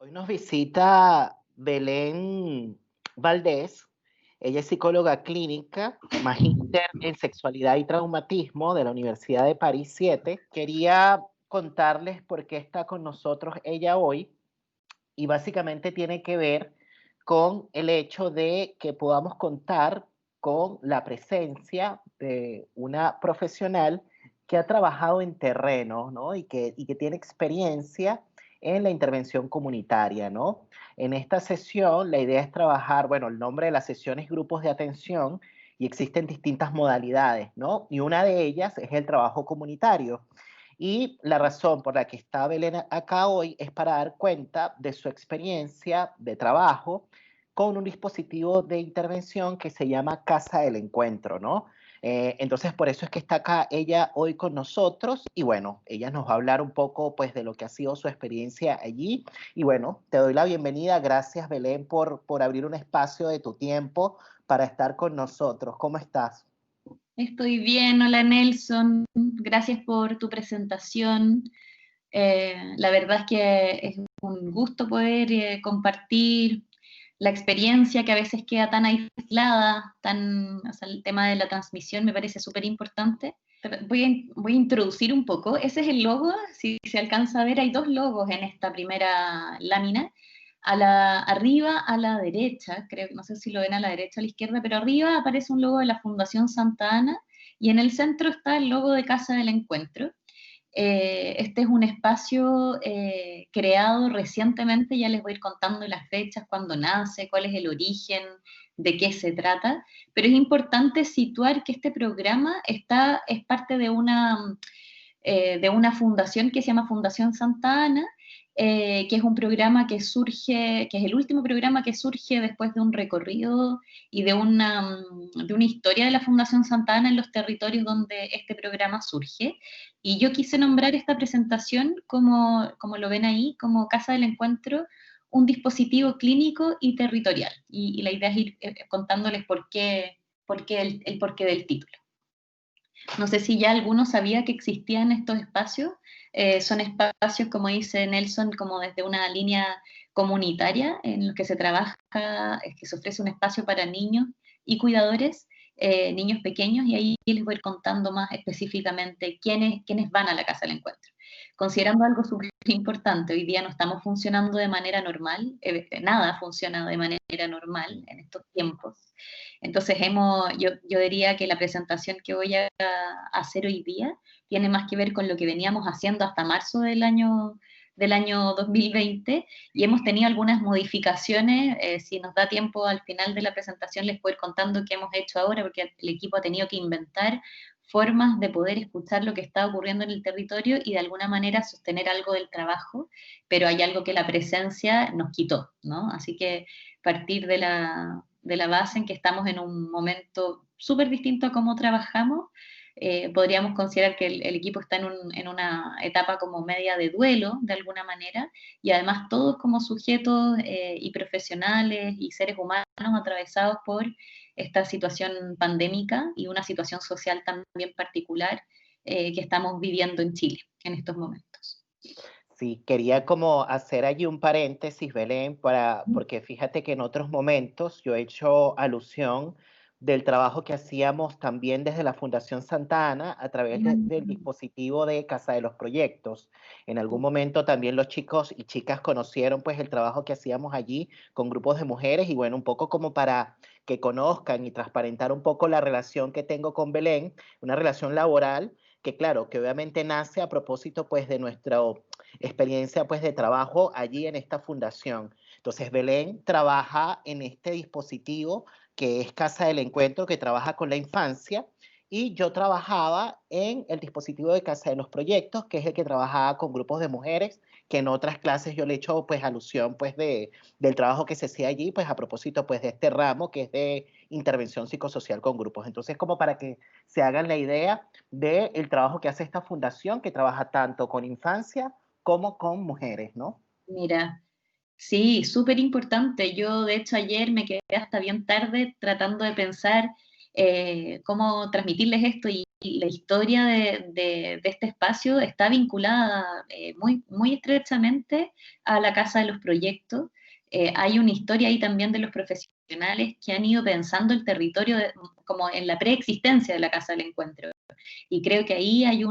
Hoy nos visita Belén Valdés. Ella es psicóloga clínica, magíster en sexualidad y traumatismo de la Universidad de París 7. Quería contarles por qué está con nosotros ella hoy y básicamente tiene que ver con el hecho de que podamos contar con la presencia de una profesional que ha trabajado en terreno, ¿no? Y que tiene experiencia en la intervención comunitaria, ¿no? En esta sesión la idea es trabajar, bueno, el nombre de la sesión es grupos de atención y existen distintas modalidades, ¿no? Y una de ellas es el trabajo comunitario. Y la razón por la que está Belén acá hoy es para dar cuenta de su experiencia de trabajo con un dispositivo de intervención que se llama Casa del Encuentro, ¿no? Entonces, por eso es que está acá ella hoy con nosotros y bueno, ella nos va a hablar un poco pues de lo que ha sido su experiencia allí y bueno, te doy la bienvenida. Gracias, Belén, por abrir un espacio de tu tiempo para estar con nosotros. ¿Cómo estás? Estoy bien, hola Nelson, gracias por tu presentación. La verdad es que es un gusto poder compartir la experiencia que a veces queda tan aislada, o sea, el tema de la transmisión me parece súper importante. Voy a introducir un poco, ese es el logo, si se alcanza a ver, hay dos logos en esta primera lámina. Arriba a la derecha, creo, no sé si lo ven a la derecha o a la izquierda, pero arriba aparece un logo de la Fundación Santa Ana y en el centro está el logo de Casa del Encuentro. Este es un espacio creado recientemente, ya les voy a ir contando las fechas, cuándo nace, cuál es el origen, de qué se trata, pero es importante situar que este programa es parte de una fundación que se llama Fundación Santa Ana, que es un programa que surge, que es el último programa que surge después de un recorrido y de una historia de la Fundación Santa Ana en los territorios donde este programa surge. Y yo quise nombrar esta presentación, como lo ven ahí, como Casa del Encuentro, un dispositivo clínico y territorial. Y la idea es ir contándoles el porqué del título. No sé si ya alguno sabía que existían estos espacios. Son espacios, como dice Nelson, como desde una línea comunitaria en los que se trabaja, que se ofrece un espacio para niños y cuidadores, niños pequeños, y ahí les voy a ir contando más específicamente quiénes van a la Casa del Encuentro. Considerando algo súper importante, hoy día no estamos funcionando de manera normal, nada funciona de manera normal en estos tiempos. Entonces yo diría que la presentación que voy a hacer hoy día tiene más que ver con lo que veníamos haciendo hasta marzo del año 2020 y hemos tenido algunas modificaciones. Si nos da tiempo al final de la presentación les puedo ir contando qué hemos hecho ahora, porque el equipo ha tenido que inventar formas de poder escuchar lo que está ocurriendo en el territorio y de alguna manera sostener algo del trabajo, pero hay algo que la presencia nos quitó, ¿no? Así que partir de la base en que estamos en un momento súper distinto a cómo trabajamos, podríamos considerar que el equipo está en una etapa como media de duelo, de alguna manera, y además todos como sujetos y profesionales y seres humanos atravesados por esta situación pandémica y una situación social también particular que estamos viviendo en Chile en estos momentos. Sí, quería como hacer allí un paréntesis, Belén, porque fíjate que en otros momentos yo he hecho alusión del trabajo que hacíamos también desde la Fundación Santa Ana a través del dispositivo de Casa de los Proyectos. En algún momento también los chicos y chicas conocieron pues el trabajo que hacíamos allí con grupos de mujeres y bueno, un poco como para que conozcan y transparentar un poco la relación que tengo con Belén, una relación laboral que claro, que obviamente nace a propósito pues de nuestro experiencia pues de trabajo allí en esta fundación. Entonces Belén trabaja en este dispositivo que es Casa del Encuentro, que trabaja con la infancia, y yo trabajaba en el dispositivo de Casa de los Proyectos, que es el que trabajaba con grupos de mujeres, que en otras clases yo le he hecho pues alusión pues del trabajo que se hacía allí, pues a propósito pues de este ramo que es de intervención psicosocial con grupos. Entonces como para que se hagan la idea del trabajo que hace esta fundación, que trabaja tanto con infancia como con mujeres, ¿no? Mira, sí, súper importante. Yo, de hecho, ayer me quedé hasta bien tarde tratando de pensar cómo transmitirles esto, y la historia de este espacio está vinculada muy, muy estrechamente a la Casa de los Proyectos. Hay una historia ahí también de los profesionales que han ido pensando el territorio como en la preexistencia de la Casa del Encuentro. Y creo que ahí hay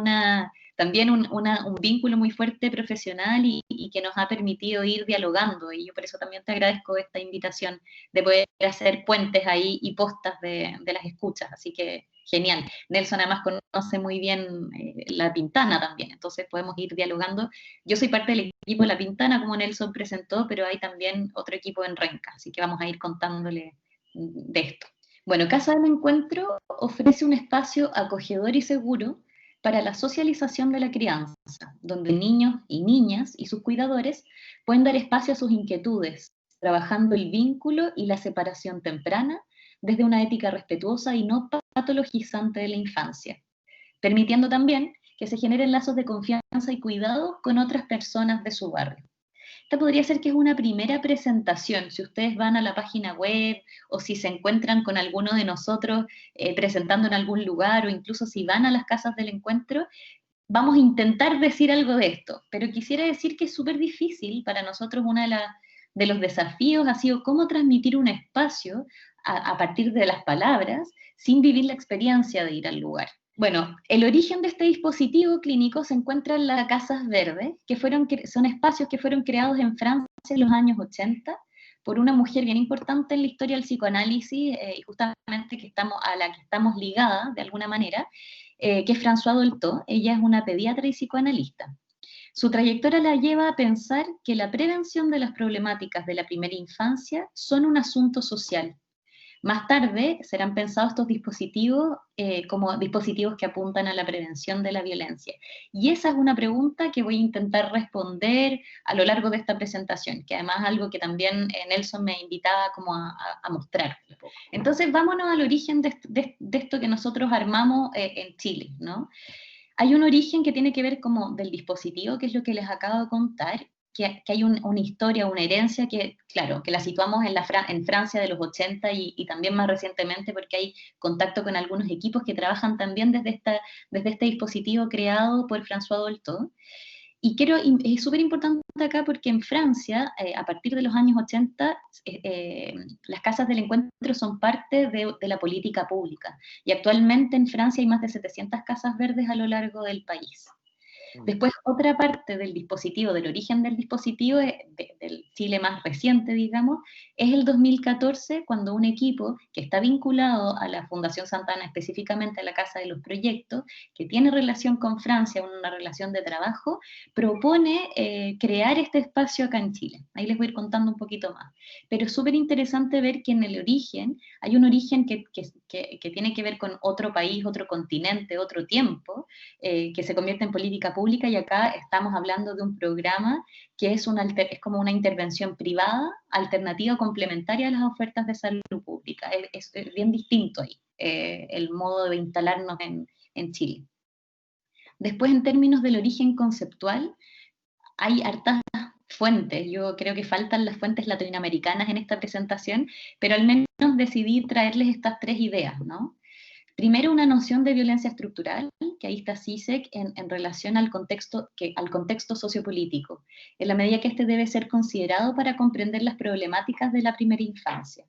también un vínculo muy fuerte profesional y que nos ha permitido ir dialogando. Y yo por eso también te agradezco esta invitación de poder hacer puentes ahí y postas de las escuchas. Así que genial. Nelson además conoce muy bien La Pintana también, entonces podemos ir dialogando. Yo soy parte del equipo de La Pintana, como Nelson presentó, pero hay también otro equipo en Renca, así que vamos a ir contándole de esto. Bueno, Casa del Encuentro ofrece un espacio acogedor y seguro para la socialización de la crianza, donde niños y niñas y sus cuidadores pueden dar espacio a sus inquietudes, trabajando el vínculo y la separación temprana desde una ética respetuosa y no patologizante de la infancia, permitiendo también que se generen lazos de confianza y cuidado con otras personas de su barrio. Esta podría ser que es una primera presentación. Si ustedes van a la página web o si se encuentran con alguno de nosotros presentando en algún lugar o incluso si van a las casas del encuentro, vamos a intentar decir algo de esto. Pero quisiera decir que es súper difícil para nosotros. Uno de los desafíos ha sido cómo transmitir un espacio a partir de las palabras sin vivir la experiencia de ir al lugar. Bueno, el origen de este dispositivo clínico se encuentra en las casas verdes, son espacios que fueron creados en Francia en los años 80 por una mujer bien importante en la historia del psicoanálisis, y justamente a la que estamos ligadas de alguna manera, que es Françoise Dolto. Ella es una pediatra y psicoanalista. Su trayectoria la lleva a pensar que la prevención de las problemáticas de la primera infancia son un asunto social. Más tarde serán pensados estos dispositivos como dispositivos que apuntan a la prevención de la violencia. Y esa es una pregunta que voy a intentar responder a lo largo de esta presentación, que además es algo que también Nelson me invitaba como a mostrar. Entonces, vámonos al origen de esto que nosotros armamos en Chile, ¿no? Hay un origen que tiene que ver como del dispositivo, que es lo que les acabo de contar, que hay una historia, una herencia que, claro, que la situamos en Francia de los 80 y también más recientemente porque hay contacto con algunos equipos que trabajan también desde este dispositivo creado por François Dolto. Y es súper importante acá porque en Francia, a partir de los años 80, las casas del encuentro son parte de la política pública. Y actualmente en Francia hay más de 700 casas verdes a lo largo del país. Después, otra parte del dispositivo, del origen del dispositivo, del Chile más reciente, digamos, es el 2014, cuando un equipo que está vinculado a la Fundación Santana, específicamente a la Casa de los Proyectos, que tiene relación con Francia, una relación de trabajo, propone crear este espacio acá en Chile. Ahí les voy a ir contando un poquito más. Pero es súper interesante ver que en el origen, hay un origen que tiene que ver con otro país, otro continente, otro tiempo, que se convierte en política pública, y acá estamos hablando de un programa que es como una intervención privada, alternativa, complementaria a las ofertas de salud pública. Es bien distinto ahí, el modo de instalarnos en Chile. Después, en términos del origen conceptual, hay hartas fuentes. Yo creo que faltan las fuentes latinoamericanas en esta presentación, pero al menos decidí traerles estas tres ideas, ¿no? Primero, una noción de violencia estructural, que ahí está CISEC, en relación al contexto sociopolítico, en la medida que este debe ser considerado para comprender las problemáticas de la primera infancia,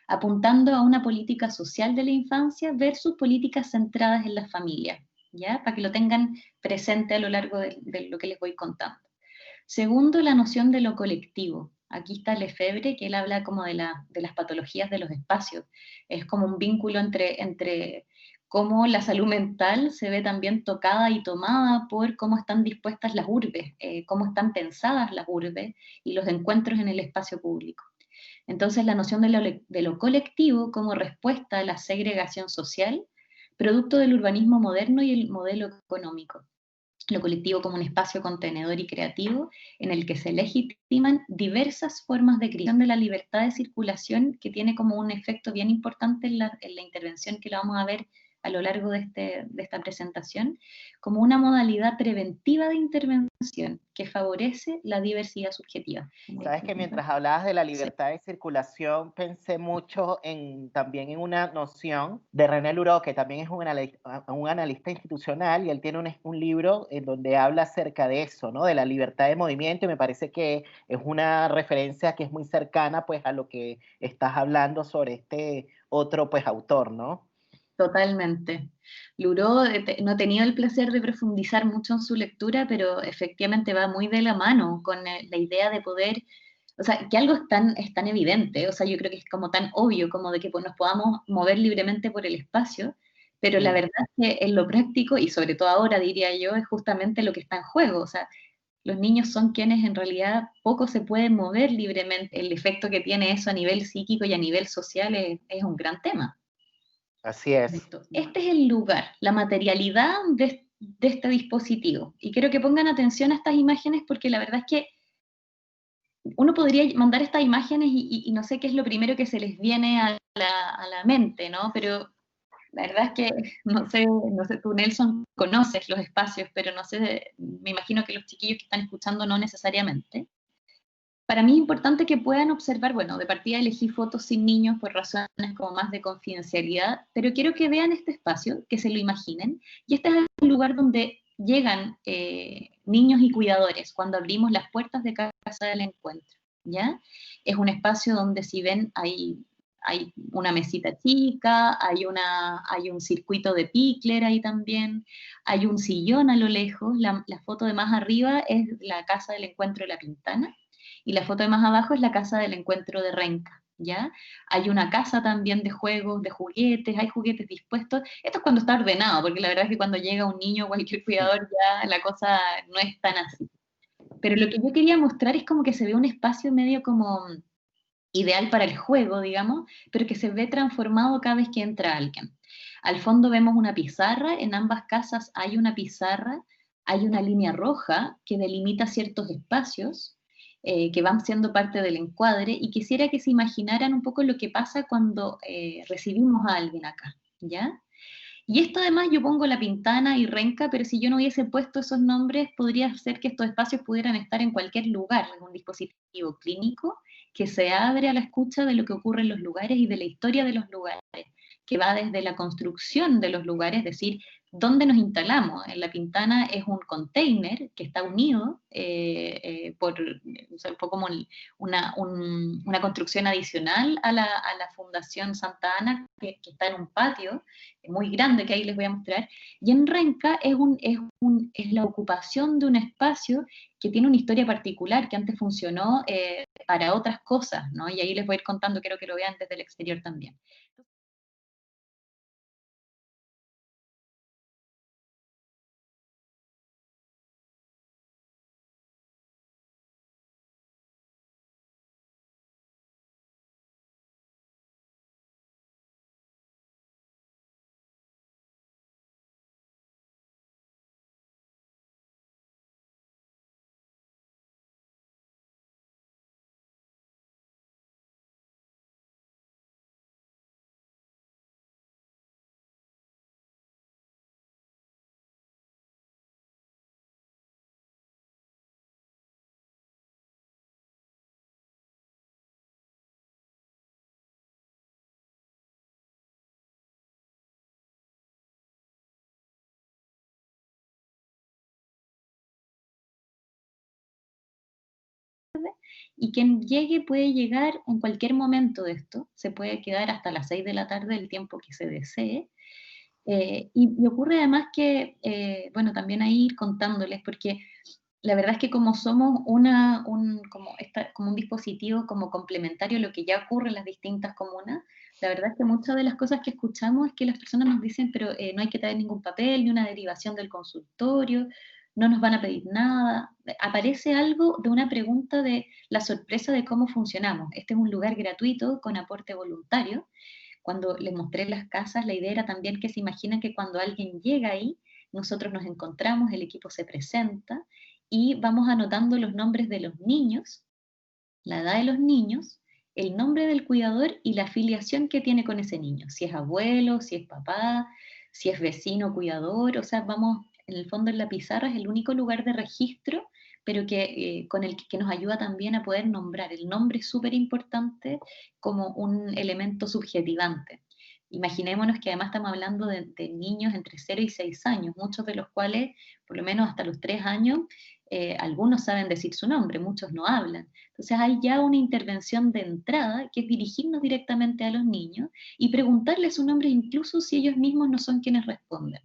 apuntando a una política social de la infancia versus políticas centradas en la familia, ¿ya? Para que lo tengan presente a lo largo de lo que les voy contando. Segundo, la noción de lo colectivo. Aquí está Lefebvre, que él habla como de las patologías de los espacios. Es como un vínculo entre cómo la salud mental se ve también tocada y tomada por cómo están dispuestas las urbes, cómo están pensadas las urbes y los encuentros en el espacio público. Entonces, la noción de lo colectivo como respuesta a la segregación social, producto del urbanismo moderno y el modelo económico. Lo colectivo como un espacio contenedor y creativo en el que se legitiman diversas formas de creación de la libertad de circulación, que tiene como un efecto bien importante en la intervención que lo vamos a ver a lo largo de esta presentación, como una modalidad preventiva de intervención que favorece la diversidad subjetiva. Sabes que mientras hablabas de la Sí. libertad de circulación, pensé mucho también en una noción de René Luró, que también es un analista institucional, y él tiene un libro en donde habla acerca de eso, ¿no? De la libertad de movimiento, y me parece que es una referencia que es muy cercana, pues, a lo que estás hablando sobre este otro, pues, autor, ¿no? Totalmente. Luró, no he tenido el placer de profundizar mucho en su lectura, pero efectivamente va muy de la mano con la idea de poder, o sea, que algo es tan evidente, o sea, yo creo que es como tan obvio como de que pues, nos podamos mover libremente por el espacio, pero la verdad es que en lo práctico, y sobre todo ahora diría yo, es justamente lo que está en juego, o sea, los niños son quienes en realidad poco se pueden mover libremente, el efecto que tiene eso a nivel psíquico y a nivel social es un gran tema. Así es. Este es el lugar, la materialidad de este dispositivo. Y quiero que pongan atención a estas imágenes porque la verdad es que uno podría mandar estas imágenes y no sé qué es lo primero que se les viene a la mente, ¿no? Pero la verdad es que no sé, tú Nelson conoces los espacios, pero no sé, me imagino que los chiquillos que están escuchando no necesariamente. Para mí es importante que puedan observar, bueno, de partida elegí fotos sin niños por razones como más de confidencialidad, pero quiero que vean este espacio, que se lo imaginen, y este es el lugar donde llegan niños y cuidadores cuando abrimos las puertas de Casa del Encuentro, ¿ya? Es un espacio donde si ven hay una mesita chica, hay un circuito de picler ahí también, hay un sillón a lo lejos, la foto de más arriba es la Casa del Encuentro de La Pintana, y la foto de más abajo es la casa del encuentro de Renca, ¿ya? Hay una casa también de juegos, de juguetes, hay juguetes dispuestos. Esto es cuando está ordenado, porque la verdad es que cuando llega un niño o cualquier cuidador ya la cosa no es tan así. Pero lo que yo quería mostrar es como que se ve un espacio medio como ideal para el juego, digamos, pero que se ve transformado cada vez que entra alguien. Al fondo vemos una pizarra, en ambas casas hay una pizarra, hay una línea roja que delimita ciertos espacios que van siendo parte del encuadre y quisiera que se imaginaran un poco lo que pasa cuando recibimos a alguien acá, ¿ya? Y esto además yo pongo La Pintana y Renca, pero si yo no hubiese puesto esos nombres, podría ser que estos espacios pudieran estar en cualquier lugar, en un dispositivo clínico que se abre a la escucha de lo que ocurre en los lugares y de la historia de los lugares, que va desde la construcción de los lugares, es decir, dónde nos instalamos. En La Pintana es un container que está unido o sea, fue como una construcción adicional a la Fundación Santa Ana, que está en un patio muy grande que ahí les voy a mostrar, y en Renca es la ocupación de un espacio que tiene una historia particular, que antes funcionó para otras cosas, ¿no? Y ahí les voy a ir contando, quiero que lo vean desde el exterior también. Y quien llegue puede llegar en cualquier momento de esto, se puede quedar hasta las 6 de la tarde, el tiempo que se desee. Y ocurre además que, bueno, también ahí ir contándoles, porque la verdad es que como somos como un dispositivo como complementario a lo que ya ocurre en las distintas comunas, la verdad es que muchas de las cosas que escuchamos es que las personas nos dicen, pero no hay que traer ningún papel, ni una derivación del consultorio, no nos van a pedir nada. Aparece algo de una pregunta de la sorpresa de cómo funcionamos. Este es un lugar gratuito con aporte voluntario. Cuando les mostré las casas, la idea era también que se imaginen que cuando alguien llega ahí, nosotros nos encontramos, el equipo se presenta y vamos anotando los nombres de los niños, la edad de los niños, el nombre del cuidador y la afiliación que tiene con ese niño, si es abuelo, si es papá, si es vecino, cuidador, o sea, vamos, en el fondo en la pizarra es el único lugar de registro, pero con el que nos ayuda también a poder nombrar. El nombre es súper importante como un elemento subjetivante. Imaginémonos que además estamos hablando de niños entre 0 y 6 años, muchos de los cuales, por lo menos hasta los 3 años, algunos saben decir su nombre, muchos no hablan. Entonces hay ya una intervención de entrada que es dirigirnos directamente a los niños y preguntarles su nombre incluso si ellos mismos no son quienes responden.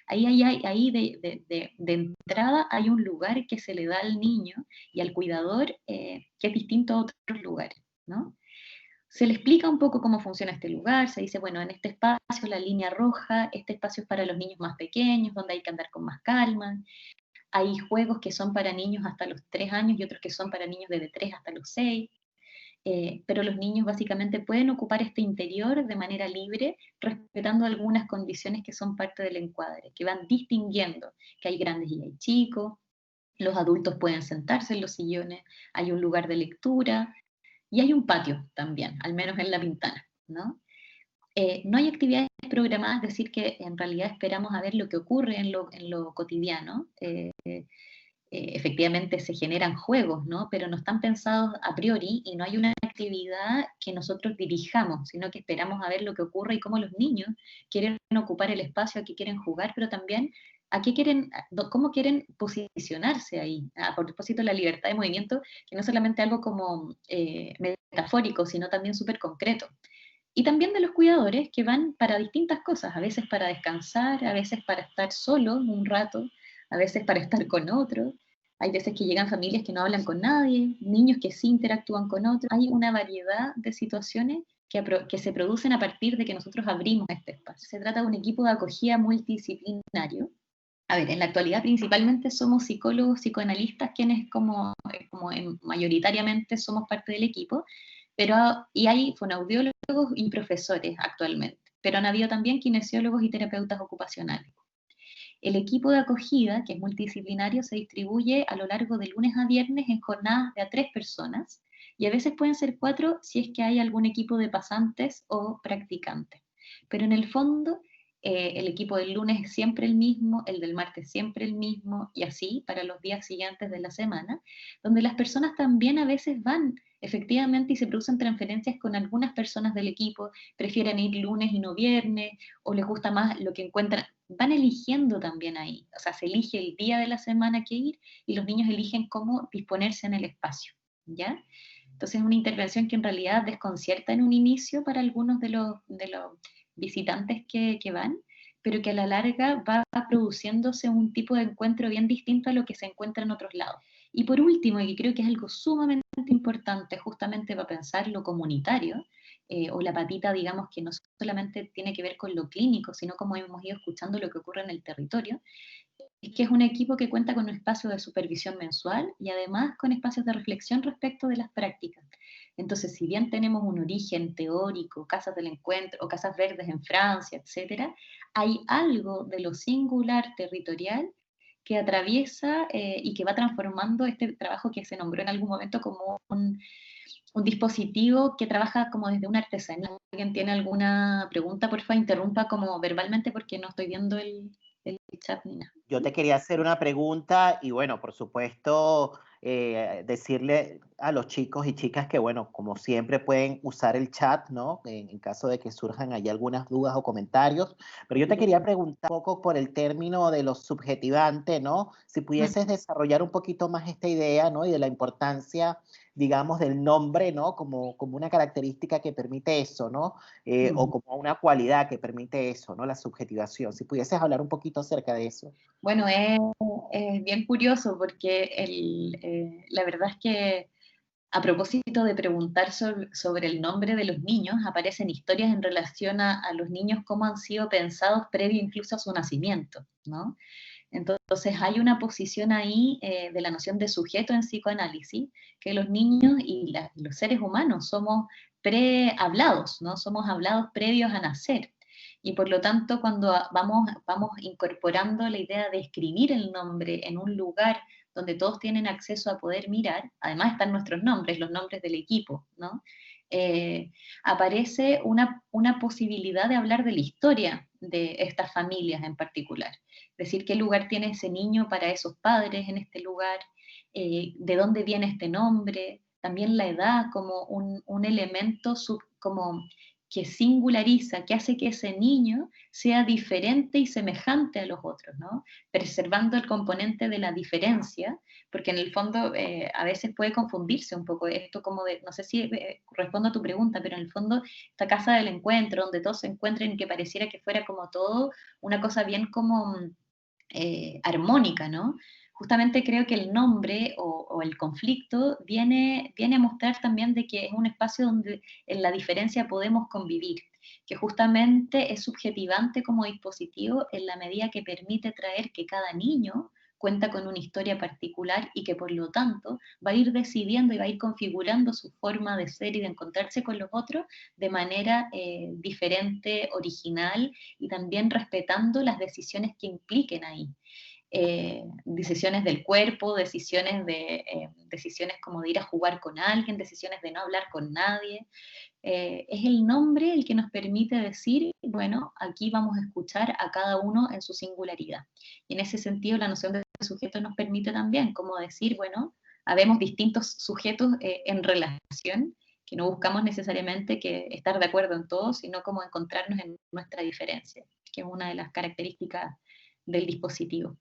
Ahí de entrada hay un lugar que se le da al niño y al cuidador que es distinto a otros lugares, ¿no? Se le explica un poco cómo funciona este lugar, se dice, bueno, en este espacio, la línea roja, este espacio es para los niños más pequeños, donde hay que andar con más calma. Hay juegos que son para niños hasta los 3 años y otros que son para niños desde 3 hasta los 6. Pero los niños básicamente pueden ocupar este interior de manera libre, respetando algunas condiciones que son parte del encuadre, que van distinguiendo que hay grandes y hay chicos, los adultos pueden sentarse en los sillones, hay un lugar de lectura y hay un patio también, al menos en la ventana, ¿no? No hay actividades programadas, es decir, que en realidad esperamos a ver lo que ocurre en lo cotidiano. Efectivamente se generan juegos, ¿no? Pero no están pensados a priori y no hay una actividad que nosotros dirijamos, sino que esperamos a ver lo que ocurre y cómo los niños quieren ocupar el espacio, a qué quieren jugar, pero también a qué quieren, cómo quieren posicionarse ahí. A propósito, la libertad de movimiento, que no es solamente algo como metafórico, sino también súper concreto. Y también de los cuidadores que van para distintas cosas, a veces para descansar, a veces para estar solo un rato, a veces para estar con otros. Hay veces que llegan familias que no hablan con nadie, niños que sí interactúan con otros. Hay una variedad de situaciones que se producen a partir de que nosotros abrimos este espacio. Se trata de un equipo de acogida multidisciplinario. A ver, en la actualidad principalmente somos psicólogos, psicoanalistas, quienes mayoritariamente somos parte del equipo, y hay fonoaudiólogos y profesores actualmente, pero han habido también kinesiólogos y terapeutas ocupacionales. El equipo de acogida, que es multidisciplinario, se distribuye a lo largo de lunes a viernes en jornadas de a 3 personas, y a veces pueden ser 4 si es que hay algún equipo de pasantes o practicantes. Pero en el fondo, el equipo del lunes es siempre el mismo, el del martes siempre el mismo, y así para los días siguientes de la semana, donde las personas también a veces van efectivamente y se producen transferencias con algunas personas del equipo, prefieren ir lunes y no viernes, o les gusta más lo que encuentran, van eligiendo también ahí, o sea, se elige el día de la semana que ir y los niños eligen cómo disponerse en el espacio, ¿ya? Entonces es una intervención que en realidad desconcierta en un inicio para algunos de los visitantes que van, pero que a la larga va produciéndose un tipo de encuentro bien distinto a lo que se encuentra en otros lados. Y por último, y que creo que es algo sumamente importante justamente para pensar lo comunitario, o la patita, digamos, que no solamente tiene que ver con lo clínico, sino como hemos ido escuchando lo que ocurre en el territorio, es que es un equipo que cuenta con un espacio de supervisión mensual y además con espacios de reflexión respecto de las prácticas. Entonces, si bien tenemos un origen teórico, casas del encuentro o casas verdes en Francia, etcétera, hay algo de lo singular territorial que atraviesa y que va transformando este trabajo que se nombró en algún momento como un dispositivo que trabaja como desde una artesanía. ¿Alguien tiene alguna pregunta? Por favor, interrumpa como verbalmente porque no estoy viendo el chat ni nada. Yo te quería hacer una pregunta y bueno, por supuesto, decirle a los chicos y chicas que bueno, como siempre pueden usar el chat, ¿no? En caso de que surjan ahí algunas dudas o comentarios. Pero yo te quería preguntar un poco por el término de lo subjetivante, ¿no? Si pudieses desarrollar un poquito más esta idea, ¿no? Y de la importancia, digamos, del nombre, ¿no? Como una característica que permite eso, ¿no? O como una cualidad que permite eso, ¿no? La subjetivación. Si pudieses hablar un poquito acerca de eso. Bueno, es bien curioso porque la verdad es que a propósito de preguntar sobre el nombre de los niños, aparecen historias en relación a los niños, cómo han sido pensados previo incluso a su nacimiento, ¿no? Entonces hay una posición ahí de la noción de sujeto en psicoanálisis, que los niños y los seres humanos somos prehablados, ¿no? Somos hablados previos a nacer. Y por lo tanto, cuando vamos incorporando la idea de escribir el nombre en un lugar donde todos tienen acceso a poder mirar, además están nuestros nombres, los nombres del equipo, ¿no? Aparece una posibilidad de hablar de la historia de estas familias en particular. Decir qué lugar tiene ese niño para esos padres en este lugar, de dónde viene este nombre, también la edad como un elemento como que singulariza, que hace que ese niño sea diferente y semejante a los otros, ¿no? Preservando el componente de la diferencia, porque en el fondo a veces puede confundirse un poco esto como de, no sé si respondo a tu pregunta, pero en el fondo esta casa del encuentro, donde todos se encuentren y que pareciera que fuera como todo una cosa bien como armónica, ¿no? Justamente creo que el nombre o el conflicto viene a mostrar también de que es un espacio donde en la diferencia podemos convivir, que justamente es subjetivante como dispositivo en la medida que permite traer que cada niño cuenta con una historia particular y que por lo tanto va a ir decidiendo y va a ir configurando su forma de ser y de encontrarse con los otros de manera diferente, original y también respetando las decisiones que impliquen ahí. Decisiones del cuerpo, decisiones como de ir a jugar con alguien, decisiones de no hablar con nadie. Es el nombre el que nos permite decir, bueno, aquí vamos a escuchar a cada uno en su singularidad. Y en ese sentido la noción de sujeto nos permite también como decir, bueno, habemos distintos sujetos en relación, que no buscamos necesariamente que estar de acuerdo en todo, sino como encontrarnos en nuestra diferencia, que es una de las características del dispositivo.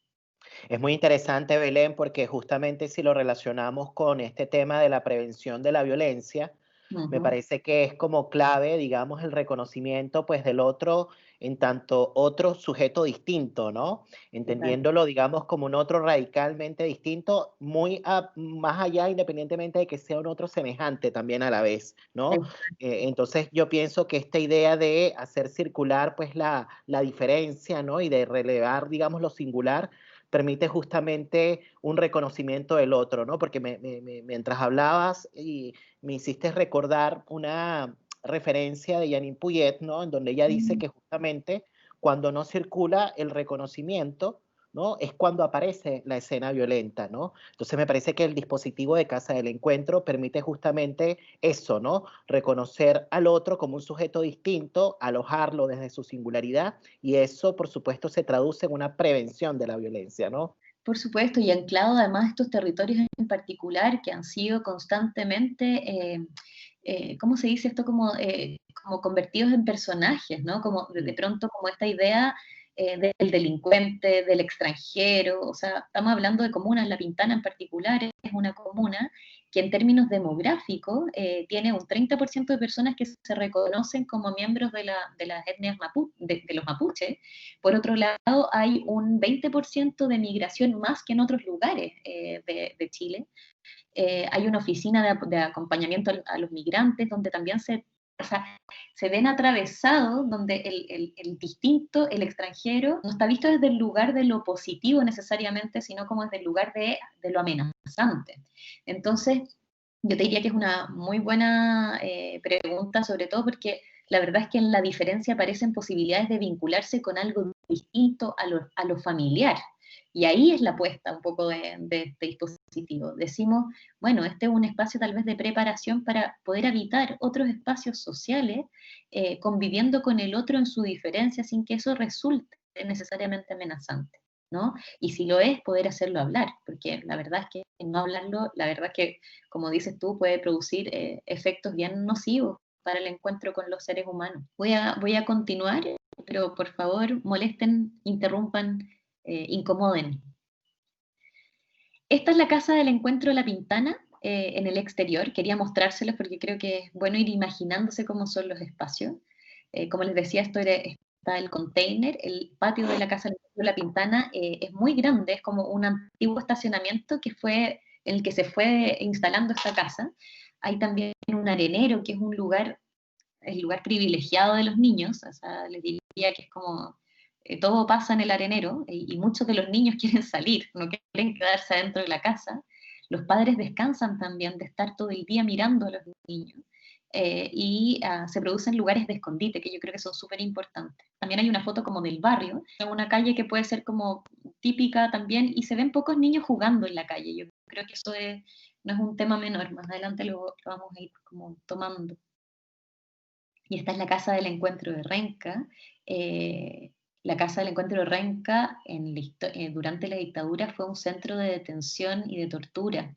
Es muy interesante, Belén, porque justamente si lo relacionamos con este tema de la prevención de la violencia, me Ujú. parece que es como clave, digamos, el reconocimiento, pues, del otro en tanto otro sujeto distinto, ¿no? Total. Entendiéndolo, digamos, como un otro radicalmente distinto, muy más allá, independientemente de que sea un otro semejante también a la vez, ¿no? Entonces yo pienso que esta idea de hacer circular, pues, la diferencia, ¿no? Y de relevar, digamos, lo singular, permite justamente un reconocimiento del otro, ¿no? Porque mientras hablabas y me hiciste recordar una referencia de Janine Puyet, ¿no? En donde ella dice Mm. que justamente cuando no circula el reconocimiento, ¿no? Es cuando aparece la escena violenta, ¿no? Entonces me parece que el dispositivo de Casa del Encuentro permite justamente eso, ¿no? Reconocer al otro como un sujeto distinto, alojarlo desde su singularidad, y eso, por supuesto, se traduce en una prevención de la violencia, ¿no? Por supuesto, y anclado además estos territorios en particular que han sido constantemente, ¿cómo se dice esto? Como convertidos en personajes, ¿no? Como de Mm. pronto como esta idea del delincuente, del extranjero, o sea, estamos hablando de comunas, La Pintana en particular es una comuna que en términos demográficos tiene un 30% de personas que se reconocen como miembros de las etnias de los mapuches. Por otro lado, hay un 20% de migración más que en otros lugares de Chile. Hay una oficina de acompañamiento a los migrantes donde también o sea, se ven atravesados, donde el distinto, el extranjero, no está visto desde el lugar de lo positivo necesariamente, sino como desde el lugar de lo amenazante. Entonces, yo te diría que es una muy buena pregunta, sobre todo porque la verdad es que en la diferencia aparecen posibilidades de vincularse con algo distinto a lo familiar. Y ahí es la apuesta un poco de este dispositivo. Decimos, bueno, este es un espacio tal vez de preparación para poder habitar otros espacios sociales, conviviendo con el otro en su diferencia sin que eso resulte necesariamente amenazante, ¿no? Y si lo es, poder hacerlo hablar, porque la verdad es que no hablarlo, la verdad es que, como dices tú, puede producir efectos bien nocivos para el encuentro con los seres humanos. Voy a continuar, pero por favor molesten, interrumpan, incomoden. Esta es la casa del encuentro de La Pintana en el exterior. Quería mostrárselos porque creo que es bueno ir imaginándose cómo son los espacios. Como les decía, está el container, el patio de la casa del encuentro de La Pintana es muy grande, es como un antiguo estacionamiento que fue en el que se fue instalando esta casa. Hay también un arenero, que es el lugar privilegiado de los niños, o sea, les diría que es como todo pasa en el arenero y muchos de los niños quieren salir, no quieren quedarse adentro de la casa. Los padres descansan también de estar todo el día mirando a los niños. se producen lugares de escondite, que yo creo que son súper importantes. También hay una foto como del barrio, en una calle que puede ser como típica también, y se ven pocos niños jugando en la calle. Yo creo que no es un tema menor, más adelante lo vamos a ir como tomando. Y esta es la Casa del Encuentro de Renca. La Casa del Encuentro de Renca durante la dictadura fue un centro de detención y de tortura.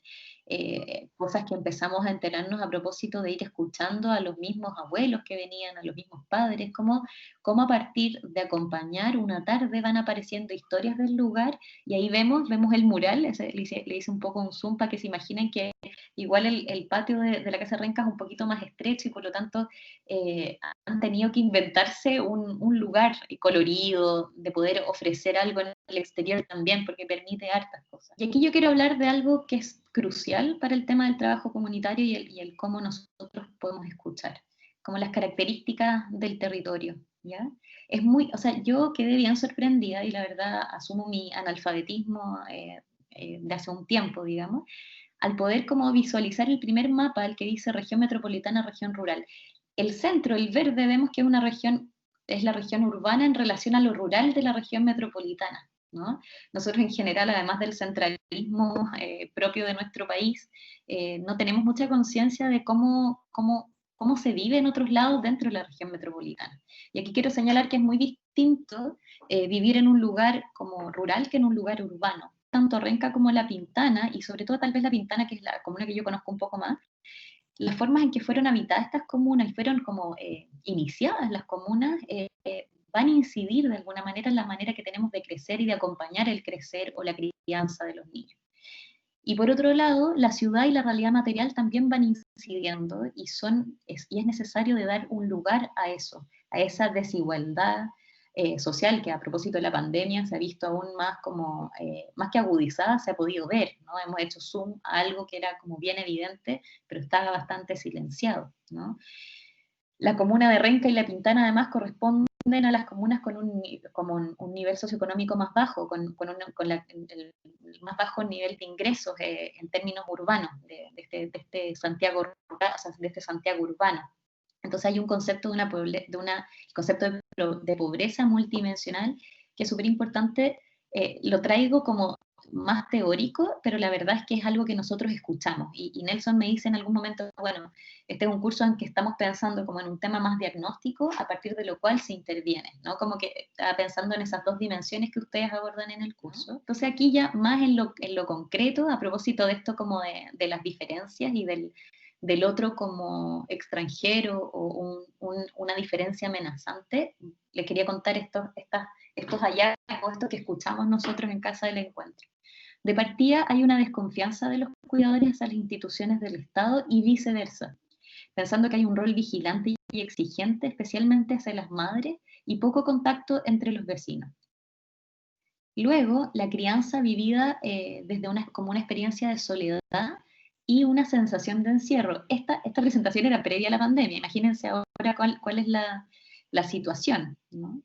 Cosas que empezamos a enterarnos a propósito de ir escuchando a los mismos abuelos que venían, a los mismos padres, cómo a partir de acompañar una tarde van apareciendo historias del lugar, y ahí vemos el mural. Le hice un poco un zoom para que se imaginen que igual el patio de la Casa de Renca es un poquito más estrecho, y por lo tanto han tenido que inventarse un lugar colorido, de poder ofrecer algo en el exterior también, porque permite hartas cosas. Y aquí yo quiero hablar de algo que es crucial para el tema del trabajo comunitario y el cómo nosotros podemos escuchar, como las características del territorio, ¿ya? O sea, yo quedé bien sorprendida, y la verdad asumo mi analfabetismo de hace un tiempo, digamos, al poder como visualizar el primer mapa, el que dice región metropolitana, región rural. El centro, el verde, vemos que es la región urbana en relación a lo rural de la región metropolitana, ¿no? Nosotros en general, además del centralismo propio de nuestro país, no tenemos mucha conciencia de cómo se vive en otros lados dentro de la región metropolitana. Y aquí quiero señalar que es muy distinto vivir en un lugar como rural que en un lugar urbano. Tanto Renca como La Pintana, y sobre todo tal vez La Pintana, que es la comuna que yo conozco un poco más, las formas en que fueron habitadas estas comunas y fueron como iniciadas las comunas, van a incidir de alguna manera en la manera que tenemos de crecer y de acompañar el crecer o la crianza de los niños. Y por otro lado, la ciudad y la realidad material también van incidiendo, y es necesario de dar un lugar a eso, a esa desigualdad social, que a propósito de la pandemia se ha visto aún más más que agudizada, se ha podido ver, ¿no? Hemos hecho zoom a algo que era como bien evidente, pero estaba bastante silenciado, ¿no? La comuna de Renca y La Pintana además corresponden a las comunas con un nivel socioeconómico más bajo, con el más bajo nivel de ingresos en términos urbanos de este Santiago rural, o sea, de este Santiago urbano. Entonces hay un concepto concepto de pobreza multidimensional que es súper importante. Lo traigo como más teórico, pero la verdad es que es algo que nosotros escuchamos. Y Nelson me dice en algún momento, bueno, este es un curso en que estamos pensando como en un tema más diagnóstico, a partir de lo cual se interviene, ¿no? Como que estaba pensando en esas dos dimensiones que ustedes abordan en el curso. Entonces aquí ya más en lo concreto, a propósito de esto como de las diferencias y del otro como extranjero o una diferencia amenazante, les quería contar estos hallazgos, esto que escuchamos nosotros en Casa del Encuentro. De partida hay una desconfianza de los cuidadores hacia las instituciones del Estado y viceversa, pensando que hay un rol vigilante y exigente, especialmente hacia las madres, y poco contacto entre los vecinos. Luego, la crianza vivida como una experiencia de soledad y una sensación de encierro. Esta presentación era previa a la pandemia, imagínense ahora cuál es la situación, ¿no?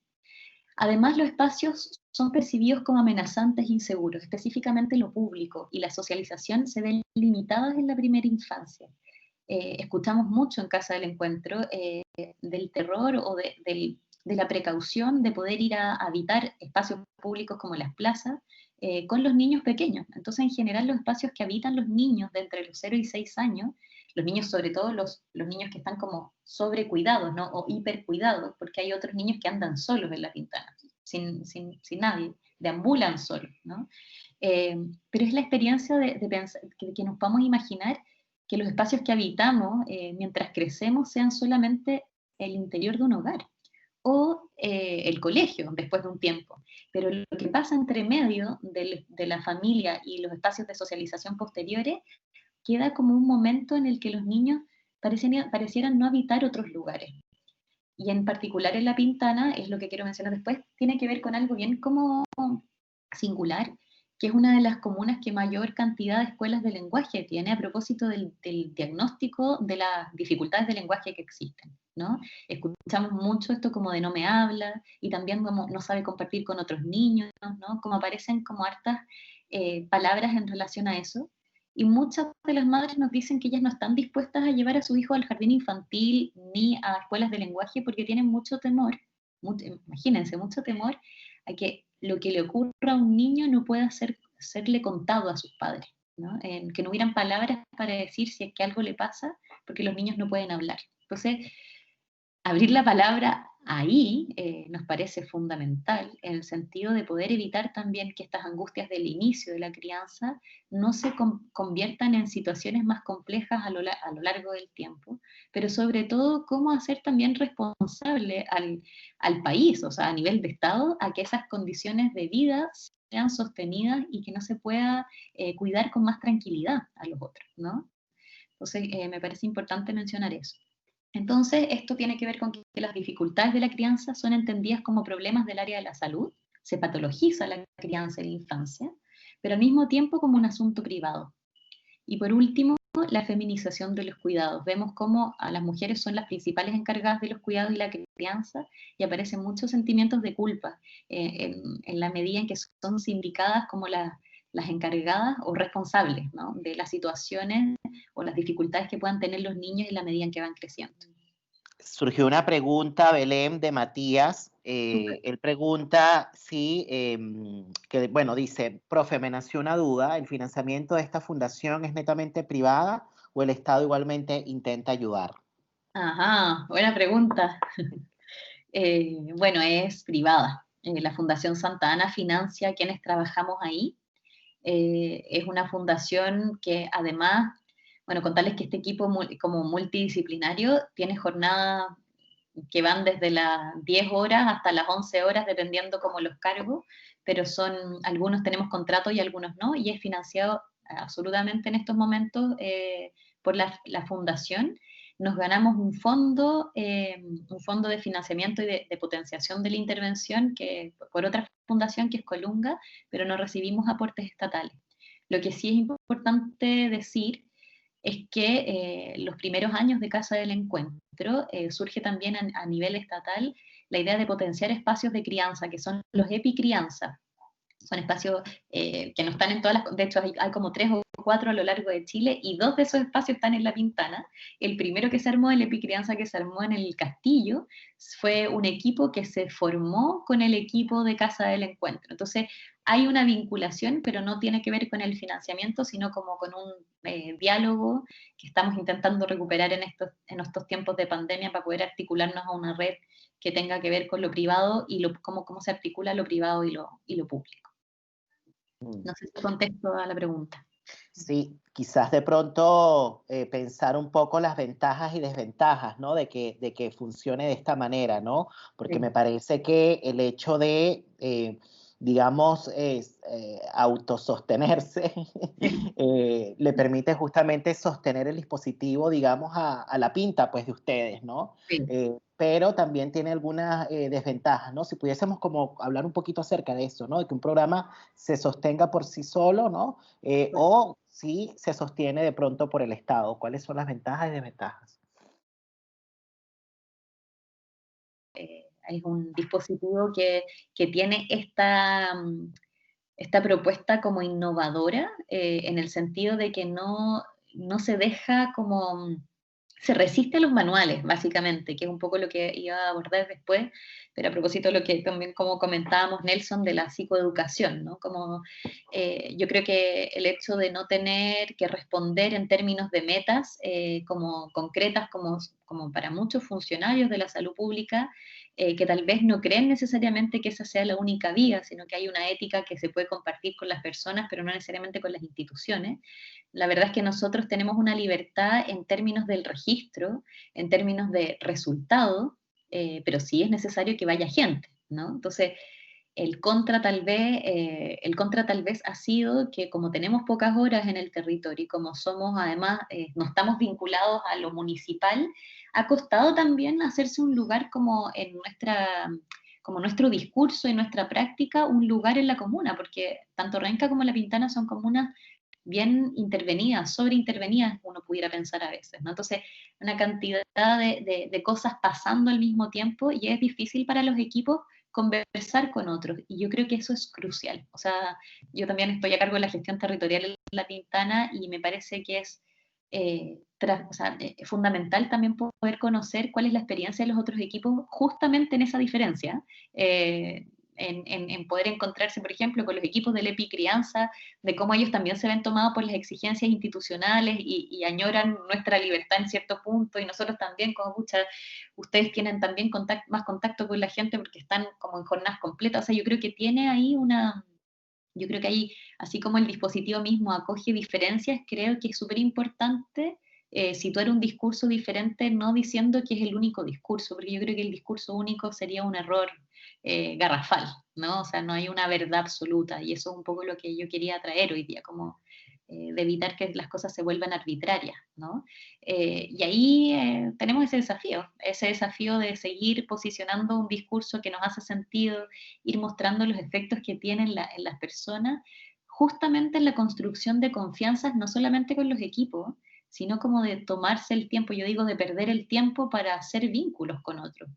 Además, los espacios son percibidos como amenazantes e inseguros, específicamente lo público, y la socialización se ven limitadas en la primera infancia. Escuchamos mucho en Casa del Encuentro del terror o de la precaución de poder ir a habitar espacios públicos como las plazas con los niños pequeños. Entonces, en general, los espacios que habitan los niños de entre los 0 y 6 años, los niños, sobre todo los niños que están como sobrecuidados, ¿no? O hipercuidados, porque hay otros niños que andan solos en La Pintana, sin nadie, deambulan solos, ¿no? Pero es la experiencia de pensar, que nos vamos a imaginar que los espacios que habitamos mientras crecemos sean solamente el interior de un hogar o el colegio después de un tiempo. Pero lo que pasa entre medio de la familia y los espacios de socialización posteriores queda como un momento en el que los niños parecieran no habitar otros lugares. Y en particular en La Pintana, es lo que quiero mencionar después, tiene que ver con algo bien como singular, que es una de las comunas que mayor cantidad de escuelas de lenguaje tiene a propósito del diagnóstico de las dificultades de lenguaje que existen, ¿no? Escuchamos mucho esto como de no me habla, y también como no sabe compartir con otros niños, ¿no? Como aparecen como hartas palabras en relación a eso. y muchas de las madres nos dicen que ellas no están dispuestas a llevar a sus hijos al jardín infantil ni a escuelas de lenguaje porque tienen mucho temor, imagínense, mucho temor a que lo que le ocurra a un niño no pueda serle contado a sus padres, ¿no? Que no hubieran palabras para decir si es que algo le pasa, porque los niños no pueden hablar. Entonces, abrir la palabra ahí nos parece fundamental en el sentido de poder evitar también que estas angustias del inicio de la crianza no se conviertan en situaciones más complejas a lo largo del tiempo, pero sobre todo cómo hacer también responsable al país, o sea, a nivel de Estado, a que esas condiciones de vida sean sostenidas y que no se pueda cuidar con más tranquilidad a los otros, ¿no? Entonces, me parece importante mencionar eso. Entonces, esto tiene que ver con que las dificultades de la crianza son entendidas como problemas del área de la salud, se patologiza la crianza en la infancia, pero al mismo tiempo como un asunto privado. Y por último, la feminización de los cuidados. Vemos cómo a las mujeres son las principales encargadas de los cuidados y la crianza y aparecen muchos sentimientos de culpa en la medida en que son sindicadas como las encargadas o responsables, ¿no?, de las situaciones o las dificultades que puedan tener los niños en la medida en que van creciendo. Surgió una pregunta, Belén, de Matías. Súper. Él pregunta si, bueno, dice, profe, me nació una duda, ¿el financiamiento de esta fundación es netamente privada o el Estado igualmente intenta ayudar? Ajá, buena pregunta. Bueno, es privada. La Fundación Santa Ana financia a quienes trabajamos ahí. Es una fundación que además, bueno, contarles que este equipo como multidisciplinario tiene jornadas que van desde las 10 horas hasta las 11 horas, dependiendo como los cargos, pero algunos tenemos contratos y algunos no, y es financiado absolutamente en estos momentos por la fundación. Nos ganamos un fondo de financiamiento y de potenciación de la intervención por otra fundación que es Colunga, pero no recibimos aportes estatales. Lo que sí es importante decir es que los primeros años de Casa del Encuentro surge también a nivel estatal la idea de potenciar espacios de crianza, que son los epicrianza. Son espacios que no están en todas las... De hecho, hay como 3 o 4 a lo largo de Chile y 2 de esos espacios están en La Pintana. El primero que se armó, el Epicrianza, que se armó en el Castillo, fue un equipo que se formó con el equipo de Casa del Encuentro. Entonces, hay una vinculación, pero no tiene que ver con el financiamiento, sino como con un diálogo que estamos intentando recuperar en estos tiempos de pandemia para poder articularnos a una red que tenga que ver con lo privado y cómo se articula lo privado y lo público. No sé si contesto a la pregunta. Sí, quizás de pronto pensar un poco las ventajas y desventajas, ¿no? De que funcione de esta manera, ¿no? Porque Sí. me parece que el hecho de, digamos, autosostenerse le permite justamente sostener el dispositivo, digamos, a la pinta, pues, de ustedes, ¿no? Sí. Pero también tiene algunas desventajas, ¿no? Si pudiésemos como hablar un poquito acerca de eso, ¿no? De que un programa se sostenga por sí solo, ¿no? O si se sostiene de pronto por el Estado. ¿Cuáles son las ventajas y desventajas? Es un dispositivo que tiene esta propuesta como innovadora, en el sentido de que no se deja como... Se resiste a los manuales, básicamente, que es un poco lo que iba a abordar después, pero a propósito de lo que también como comentábamos, Nelson, de la psicoeducación, ¿no? Como, yo creo que el hecho de no tener que responder en términos de metas como concretas, como para muchos funcionarios de la salud pública, que tal vez no creen necesariamente que esa sea la única vía, sino que hay una ética que se puede compartir con las personas, pero no necesariamente con las instituciones. La verdad es que nosotros tenemos una libertad en términos del registro, en términos de resultado, pero sí es necesario que vaya gente, ¿no? Entonces, el contra tal vez ha sido que como tenemos pocas horas en el territorio y como somos además, no estamos vinculados a lo municipal, ha costado también hacerse un lugar como nuestro discurso y nuestra práctica, un lugar en la comuna, porque tanto Renca como La Pintana son comunas bien intervenidas, sobreintervenidas, uno pudiera pensar a veces, ¿no? Entonces, una cantidad de cosas pasando al mismo tiempo y es difícil para los equipos conversar con otros, y yo creo que eso es crucial. O sea, yo también estoy a cargo de la gestión territorial La Pintana, y me parece que es fundamental también poder conocer cuál es la experiencia de los otros equipos justamente en esa diferencia, en poder encontrarse, por ejemplo, con los equipos del EPI Crianza, de cómo ellos también se ven tomados por las exigencias institucionales y añoran nuestra libertad en cierto punto, y nosotros también, como ustedes tienen también más contacto con la gente porque están como en jornadas completas. O sea, yo creo que tiene ahí yo creo que ahí, así como el dispositivo mismo acoge diferencias, creo que es súper importante situar un discurso diferente, no diciendo que es el único discurso, porque yo creo que el discurso único sería un error garrafal, ¿no? O sea, no hay una verdad absoluta, y eso es un poco lo que yo quería traer hoy día, como de evitar que las cosas se vuelvan arbitrarias, ¿no? Y ahí tenemos ese desafío de seguir posicionando un discurso que nos hace sentido, ir mostrando los efectos que tiene en las personas, justamente en la construcción de confianzas, no solamente con los equipos, sino como de tomarse el tiempo, yo digo de perder el tiempo para hacer vínculos con otros,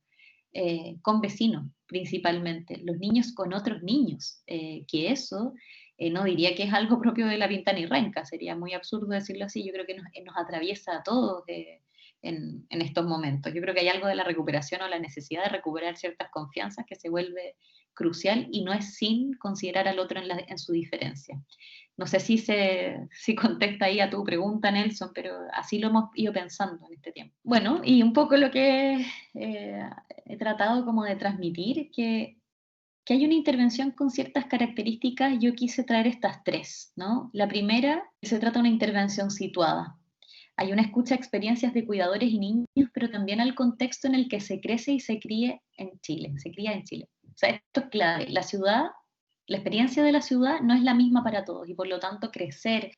con vecinos principalmente, los niños con otros niños, que eso no diría que es algo propio de la Pintana y Renca, sería muy absurdo decirlo así, yo creo que nos atraviesa a todos en estos momentos. Yo creo que hay algo de la recuperación o la necesidad de recuperar ciertas confianzas que se vuelve crucial, y no es sin considerar al otro en su diferencia. No sé si contesta ahí a tu pregunta, Nelson, pero así lo hemos ido pensando en este tiempo. Bueno, y un poco lo que he tratado como de transmitir, que hay una intervención con ciertas características. Yo quise traer estas tres, ¿no? La primera, se trata de una intervención situada. Hay una escucha a experiencias de cuidadores y niños, pero también al contexto en el que se crece y se cría en Chile. O sea, esto es clave. La experiencia de la ciudad no es la misma para todos, y por lo tanto crecer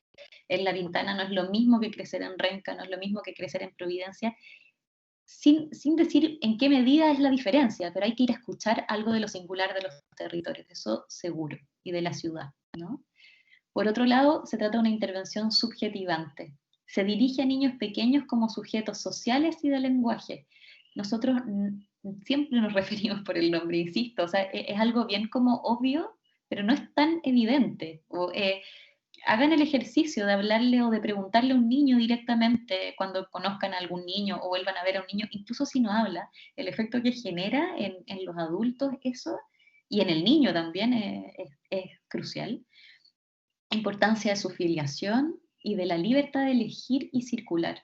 en La Pintana no es lo mismo que crecer en Renca, no es lo mismo que crecer en Providencia, sin decir en qué medida es la diferencia, pero hay que ir a escuchar algo de lo singular de los territorios, eso seguro, y de la ciudad, ¿no? Por otro lado, se trata de una intervención subjetivante. Se dirige a niños pequeños como sujetos sociales y de lenguaje. Nosotros siempre nos referimos por el nombre, insisto, o sea, es algo bien como obvio, pero no es tan evidente. Hagan el ejercicio de hablarle o de preguntarle a un niño directamente cuando conozcan a algún niño o vuelvan a ver a un niño, incluso si no habla, el efecto que genera en los adultos eso, y en el niño también es crucial. Importancia de su filiación y de la libertad de elegir y circular.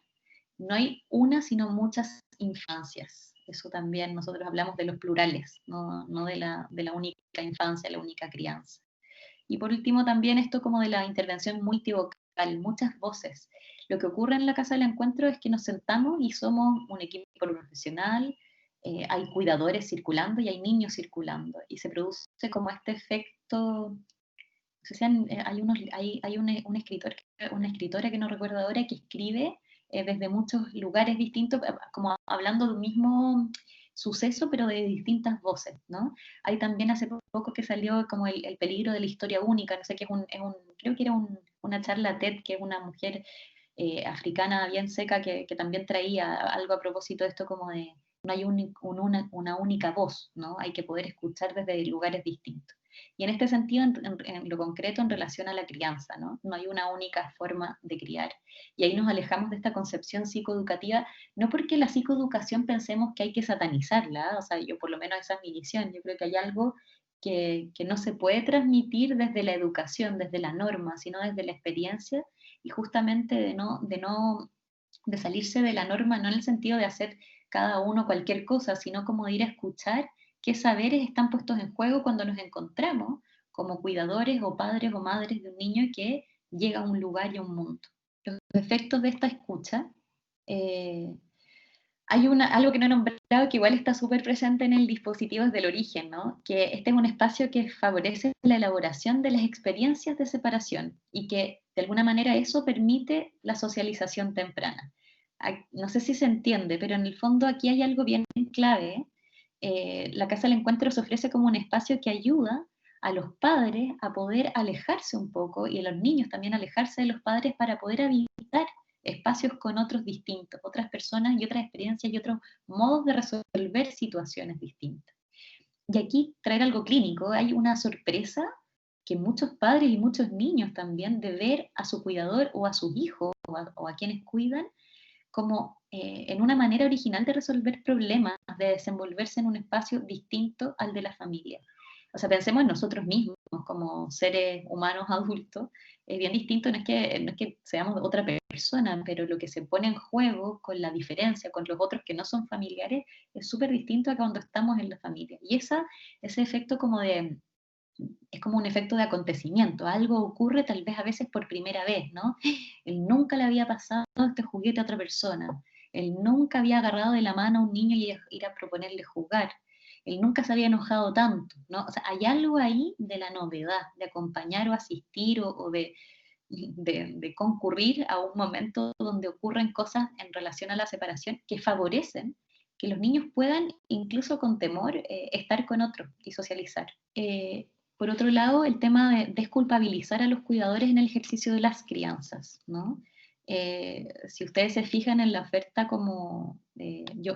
No hay una, sino muchas infancias. Eso también, nosotros hablamos de los plurales, no de la única infancia, la única crianza. Y por último también esto como de la intervención multivocal, muchas voces. Lo que ocurre en la Casa del Encuentro es que nos sentamos y somos un equipo profesional, hay cuidadores circulando y hay niños circulando, y se produce como este efecto. O sea, hay un escritor, una escritora que no recuerdo ahora, que escribe desde muchos lugares distintos, como hablando de un mismo suceso, pero de distintas voces, ¿no? Hay también hace poco que salió como el peligro de la historia única, no sé qué creo que era una charla TED, que es una mujer africana bien seca que también traía algo a propósito de esto, como de no hay una única voz, ¿no? Hay que poder escuchar desde lugares distintos. Y en este sentido, en lo concreto, en relación a la crianza, ¿no? No hay una única forma de criar. Y ahí nos alejamos de esta concepción psicoeducativa, no porque la psicoeducación pensemos que hay que satanizarla, o sea, yo por lo menos esa es mi visión, yo creo que hay algo que no se puede transmitir desde la educación, desde la norma, sino desde la experiencia, y justamente de salirse de la norma, no en el sentido de hacer cada uno cualquier cosa, sino como de ir a escuchar qué saberes están puestos en juego cuando nos encontramos como cuidadores o padres o madres de un niño que llega a un lugar y a un mundo. Los efectos de esta escucha, hay algo que no he nombrado, que igual está súper presente en el dispositivo desde el origen, ¿no? Que este es un espacio que favorece la elaboración de las experiencias de separación, y que de alguna manera eso permite la socialización temprana. No sé si se entiende, pero en el fondo aquí hay algo bien clave. La Casa del Encuentro se ofrece como un espacio que ayuda a los padres a poder alejarse un poco, y a los niños también alejarse de los padres, para poder habilitar espacios con otros distintos, otras personas y otras experiencias y otros modos de resolver situaciones distintas. Y aquí traer algo clínico, hay una sorpresa que muchos padres y muchos niños también, de ver a su cuidador o a sus hijos o a quienes cuidan como en una manera original de resolver problemas, de desenvolverse en un espacio distinto al de la familia. O sea, pensemos en nosotros mismos como seres humanos adultos, es bien distinto, no es que seamos otra persona, pero lo que se pone en juego con la diferencia, con los otros que no son familiares, es súper distinto a cuando estamos en la familia. Y ese efecto como de, es como un efecto de acontecimiento, algo ocurre tal vez a veces por primera vez, ¿no? Él nunca le había pasado este juguete a otra persona, él nunca había agarrado de la mano a un niño y ir a proponerle jugar, él nunca se había enojado tanto, ¿no? O sea, hay algo ahí de la novedad, de acompañar o asistir o de concurrir a un momento donde ocurren cosas en relación a la separación que favorecen que los niños puedan, incluso con temor, estar con otros y socializar. Por otro lado, el tema de desculpabilizar a los cuidadores en el ejercicio de las crianzas, ¿no? Si ustedes se fijan en la oferta como,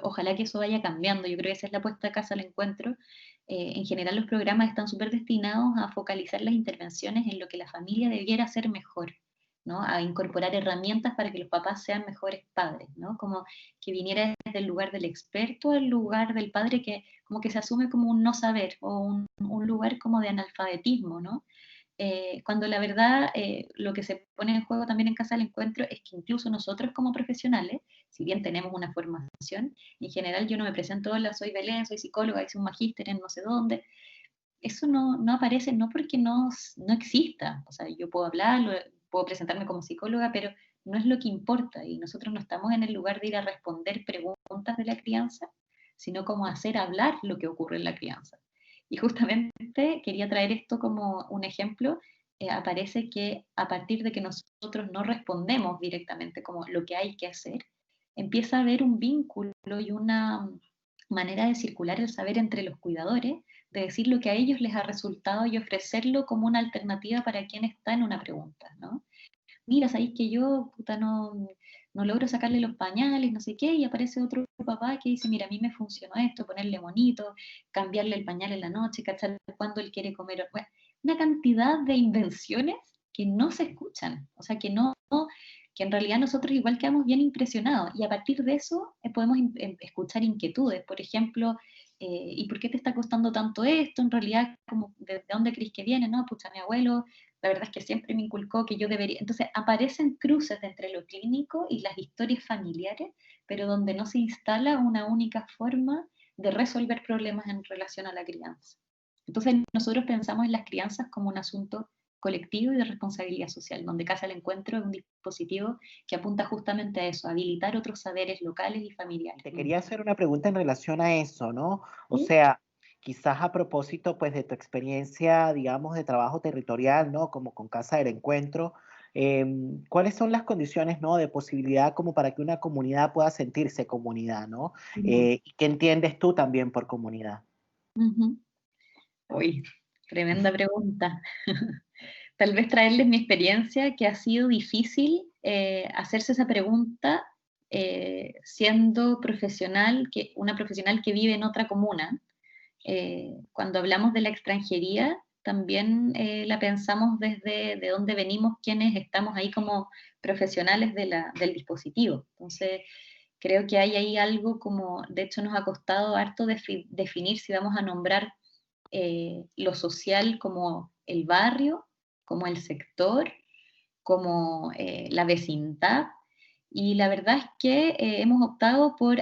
ojalá que eso vaya cambiando, yo creo que esa es la puesta a casa al encuentro. En general los programas están súper destinados a focalizar las intervenciones en lo que la familia debiera hacer mejor, ¿no? A incorporar herramientas para que los papás sean mejores padres, ¿no? Como que viniera desde el lugar del experto al lugar del padre que como que se asume como un no saber o un lugar como de analfabetismo, ¿no? Cuando la verdad lo que se pone en juego también en Casa del Encuentro es que incluso nosotros como profesionales, si bien tenemos una formación, en general yo no me presento, hola, soy Belén, soy psicóloga, hice un magíster en no sé dónde, eso no aparece no porque no exista, o sea, yo puedo hablar, puedo presentarme como psicóloga, pero no es lo que importa y nosotros no estamos en el lugar de ir a responder preguntas de la crianza, sino como hacer hablar lo que ocurre en la crianza. Y justamente quería traer esto como un ejemplo. Aparece que a partir de que nosotros no respondemos directamente como lo que hay que hacer, empieza a haber un vínculo y una manera de circular el saber entre los cuidadores, de decir lo que a ellos les ha resultado y ofrecerlo como una alternativa para quien está en una pregunta, ¿no? Mira, sabéis que yo, puta, no logro sacarle los pañales, no sé qué, y aparece otro papá que dice, mira, a mí me funcionó esto, ponerle monito, cambiarle el pañal en la noche, cachar cuándo él quiere comer. Bueno, una cantidad de invenciones que no se escuchan, o sea, que en realidad nosotros igual quedamos bien impresionados, y a partir de eso podemos escuchar inquietudes, por ejemplo, ¿y por qué te está costando tanto esto? En realidad, como, ¿de dónde crees que viene? No, pucha, mi abuelo la verdad es que siempre me inculcó que yo debería. Entonces aparecen cruces entre lo clínico y las historias familiares, pero donde no se instala una única forma de resolver problemas en relación a la crianza. Entonces nosotros pensamos en las crianzas como un asunto colectivo y de responsabilidad social, donde Casa del Encuentro es un dispositivo que apunta justamente a eso, a habilitar otros saberes locales y familiares. Te quería hacer una pregunta en relación a eso, ¿no? O ¿Sí? sea, quizás a propósito, pues, de tu experiencia, digamos, de trabajo territorial, ¿no? Como con Casa del Encuentro, ¿cuáles son las condiciones, ¿no? De posibilidad como para que una comunidad pueda sentirse comunidad, ¿no? ¿Y qué entiendes tú también por comunidad? Uy, tremenda pregunta. Tal vez traerles mi experiencia, que ha sido difícil hacerse esa pregunta siendo una profesional que vive en otra comuna. Cuando hablamos de la extranjería, también la pensamos desde de dónde venimos quienes estamos ahí como profesionales del dispositivo. Entonces, creo que hay ahí algo como, de hecho nos ha costado harto definir si vamos a nombrar lo social como el barrio, como el sector, como la vecindad. Y la verdad es que hemos optado por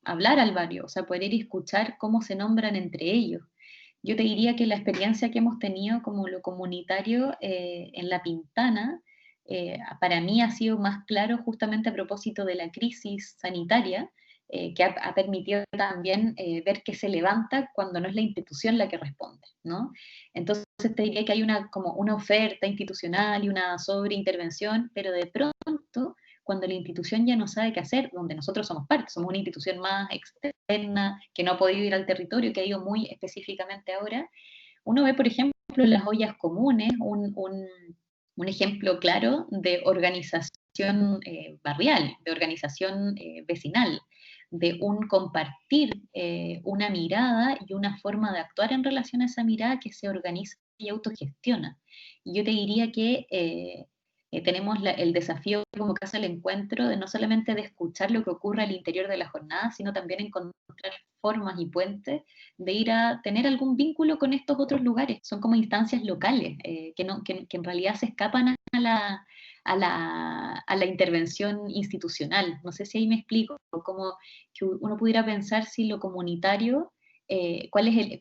hablar al barrio, o sea, poder ir a escuchar cómo se nombran entre ellos. Yo te diría que la experiencia que hemos tenido como lo comunitario en La Pintana, para mí ha sido más claro justamente a propósito de la crisis sanitaria, que ha permitido también ver que se levanta cuando no es la institución la que responde, ¿no? Entonces te diría que hay como una oferta institucional y una sobreintervención, pero de pronto, cuando la institución ya no sabe qué hacer, donde nosotros somos parte, somos una institución más externa, que no ha podido ir al territorio, que ha ido muy específicamente ahora, uno ve, por ejemplo, las ollas comunes, un ejemplo claro de organización barrial, de organización vecinal, de un compartir una mirada y una forma de actuar en relación a esa mirada que se organiza y autogestiona. Y yo te diría que tenemos el desafío como Casa del Encuentro de no solamente de escuchar lo que ocurre al interior de la jornada, sino también encontrar formas y puentes de ir a tener algún vínculo con estos otros lugares. Son como instancias locales que en realidad se escapan a la intervención institucional. No sé si ahí me explico, como que uno pudiera pensar si lo comunitario, cuál es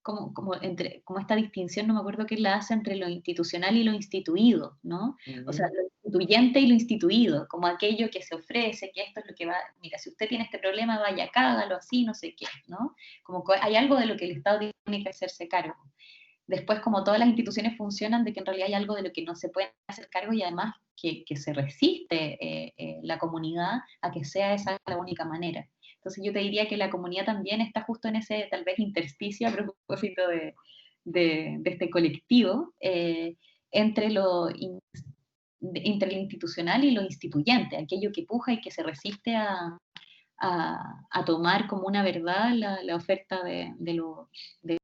como esta distinción, no me acuerdo qué la hace entre lo institucional y lo instituido, ¿no? O sea, lo instituyente y lo instituido, como aquello que se ofrece, que esto es lo que va, mira, si usted tiene este problema, vaya acá, hágalo así, no sé qué, ¿no? Como que hay algo de lo que el Estado tiene que hacerse cargo. Después, como todas las instituciones funcionan, de que en realidad hay algo de lo que no se puede hacer cargo y además que se resiste la comunidad a que sea esa la única manera. Entonces yo te diría que la comunidad también está justo en ese tal vez intersticio a propósito de este colectivo entre entre lo institucional y lo instituyente, aquello que puja y que se resiste a tomar como una verdad la oferta de lo